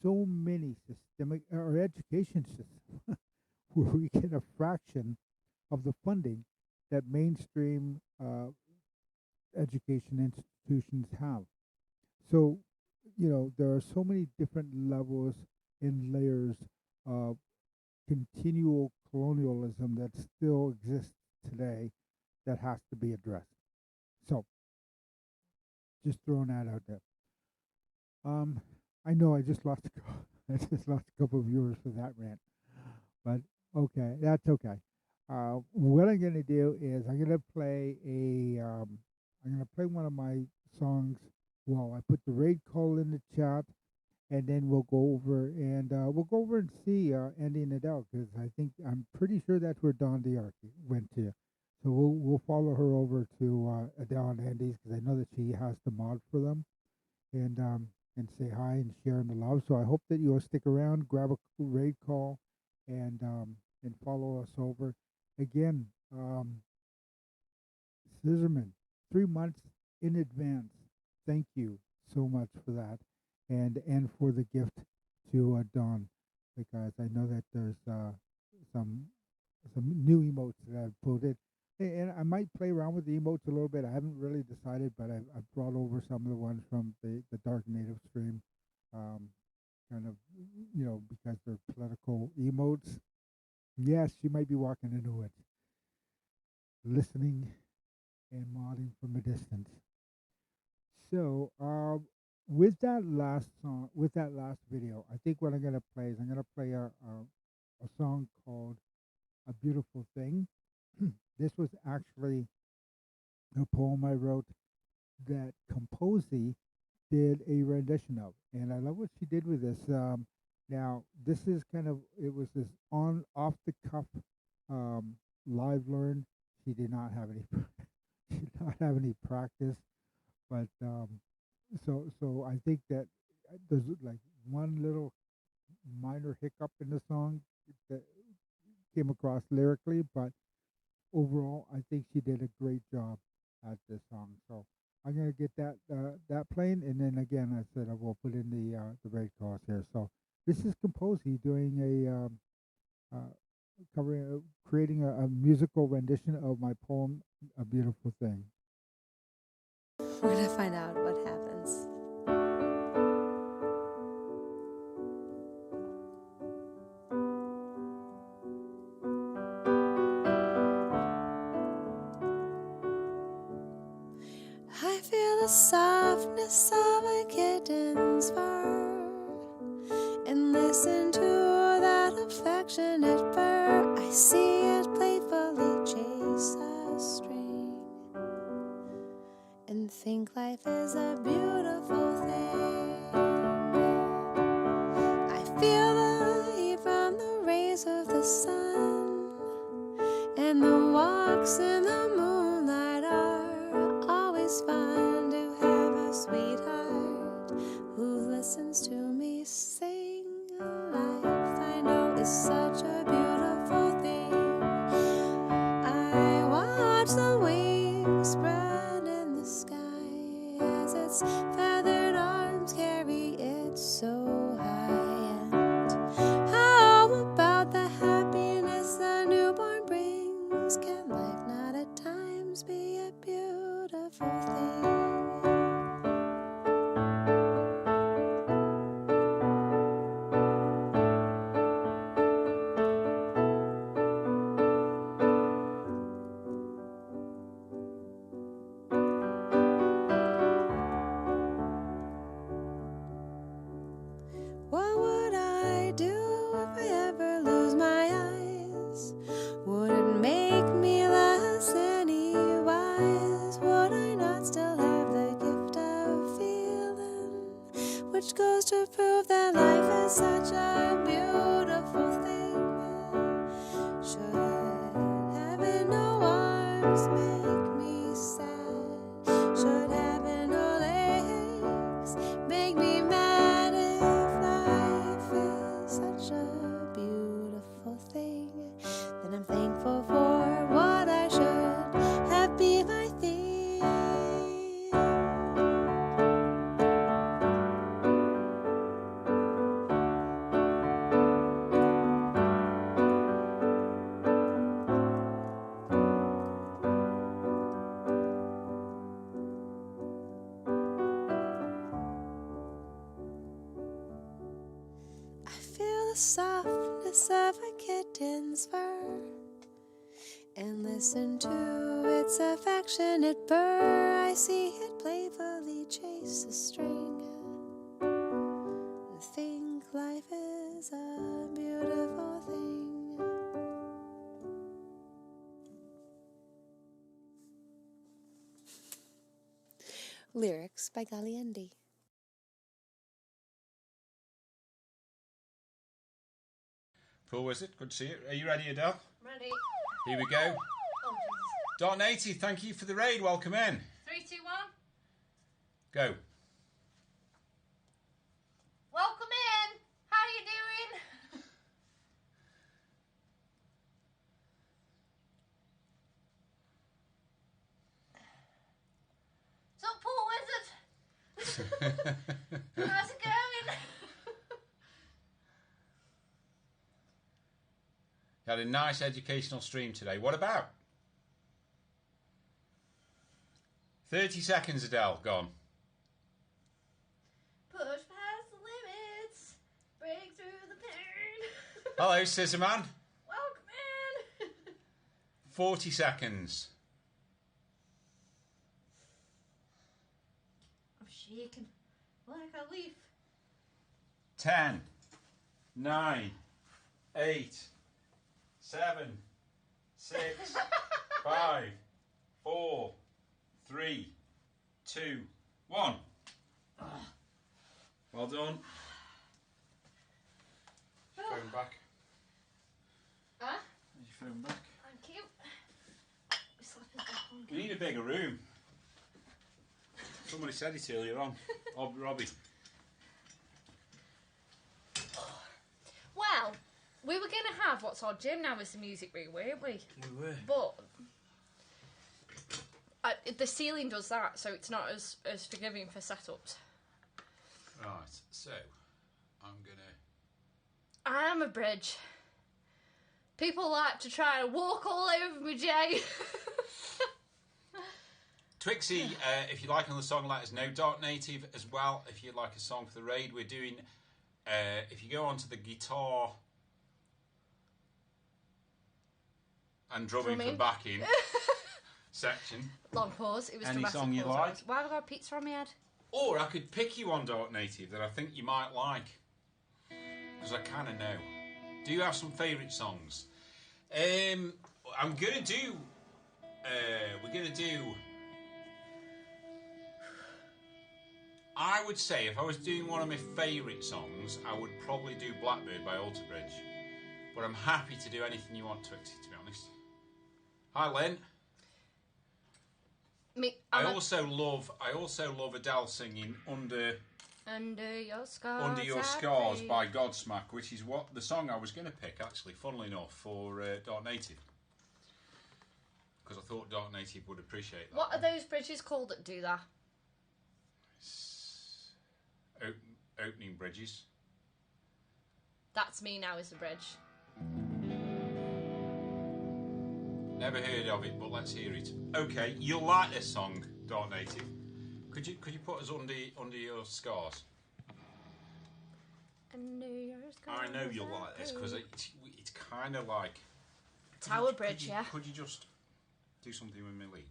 so many systemic, our education system, where we get a fraction of the funding that mainstream education institutions have. So, there are so many different levels and layers of continual colonialism that still exists today that has to be addressed. So, just throwing that out there. I know I just lost a couple of viewers for that rant, but okay, that's okay. What I'm gonna do is I'm gonna play one of my songs. Well, I put the raid call in the chat, and then we'll go over and see Andy Nadell, because I'm pretty sure that's where Dawn Diarchi went to. So we'll follow her over to Adele and Andy's, because I know that she has the mod for them, and say hi and share in the love. So I hope that you'll stick around, grab a raid call, and follow us over. Again, Scissorman, 3 months in advance. Thank you so much for that, and for the gift to Dawn, because I know that there's some new emotes that I've put in. And I might play around with the emotes a little bit. I haven't really decided, but I've brought over some of the ones from the Dark Native stream, kind of, because they're political emotes. Yes, she might be walking into it, listening and modding from a distance. So, with that last song, with that last video, I think what I'm gonna play is I'm gonna play a song called "A Beautiful Thing." This was actually a poem I wrote that Composey did a rendition of, and I love what she did with this. Now, this is it was this off the cuff live learn. She did not have any she did not have any practice, but so I think that there's like one little minor hiccup in the song that came across lyrically, but overall, I think she did a great job at this song. So I'm gonna get that playing, and then again, I said I will put in the break calls here. So this is Composey doing creating a musical rendition of my poem, "A Beautiful Thing." We're gonna find out what happens. I feel the softness of a kitten's fur and listen to that affectionate purr. I see it playfully chase a string and think life is a beautiful thing. I feel the heat from the rays of the sun, and the walks in the moonlight are always fun to have a sweetheart who listens to me sing. Life I know is such a beautiful thing. I watch the wings spread in the sky as its feathered arms carry it so high. And how about the happiness a newborn brings? Can life not at times be a beautiful thing? What would I do if I ever lose my eyes? Would it make me less any wise? Would I not still have the gift of feeling, which goes to prove that life is such a beautiful thing? Should having no arms make me sad? Should having no legs make me mad? If life is such a beautiful thing, then I'm thankful for what I should have be my theme. I feel the softness of a kitten's fur and listen to its affectionate purr. I see it playfully chase a string and think life is a beautiful thing. Lyrics by Galiendi. Cool, was it? Good to see you. Are you ready, Adele? Ready. Here we go. Don 80, thank you for the raid. Welcome in. 3, 2, 1. Go. Welcome in. How are you doing? What's up, poor wizard? How's it going? You had a nice educational stream today. What about? 30 seconds, Adele. Gone. Push past the limits. Hello, Scissor Man. Welcome in. 40 seconds. I'm shaking like a leaf. 10, 9, 8, 7, 6, 5, 4, 3, 2, 1. Well done. Phone back. Huh? Your phone back. Thank you. Slip it back on. You need a bigger room. Somebody said it earlier on. Robbie. Well, we were going to have what's our gym now as the music room, weren't we? We were. But the ceiling does that, so it's not as forgiving for setups. Right, so I'm gonna. I am a bridge. People like to try to walk all over me, Jay. Twixie, if you like another song, let us know. Dark Native as well, if you'd like a song for the raid. We're doing, if you go onto the guitar and drumming for backing section. Long pause, it was any dramatic song you pause. like. Why have I got a pizza on my head? Or I could pick you one, Dark Native, that I think you might like. Because I kind of know. Do you have some favourite songs? I'm going to do... we're going to do... I would say if I was doing one of my favourite songs, I would probably do Blackbird by Alter Bridge. But I'm happy to do anything you want, Twixie, to be honest. Hi, Lynn. I also love Adele singing Under Your Scars. By Godsmack, which is what the song I was going to pick, actually, funnily enough, for Dark Native. Because I thought Dark Native would appreciate that. What are those bridges called that do that? Opening bridges. That's me now as the bridge. Never heard of it, but let's hear it. Okay, you'll like this song, Dark Native. Could you put us under your scars? Under your scars. I know you'll like this because it's kind of like Tower Bridge, yeah. Could you just do something with my lead?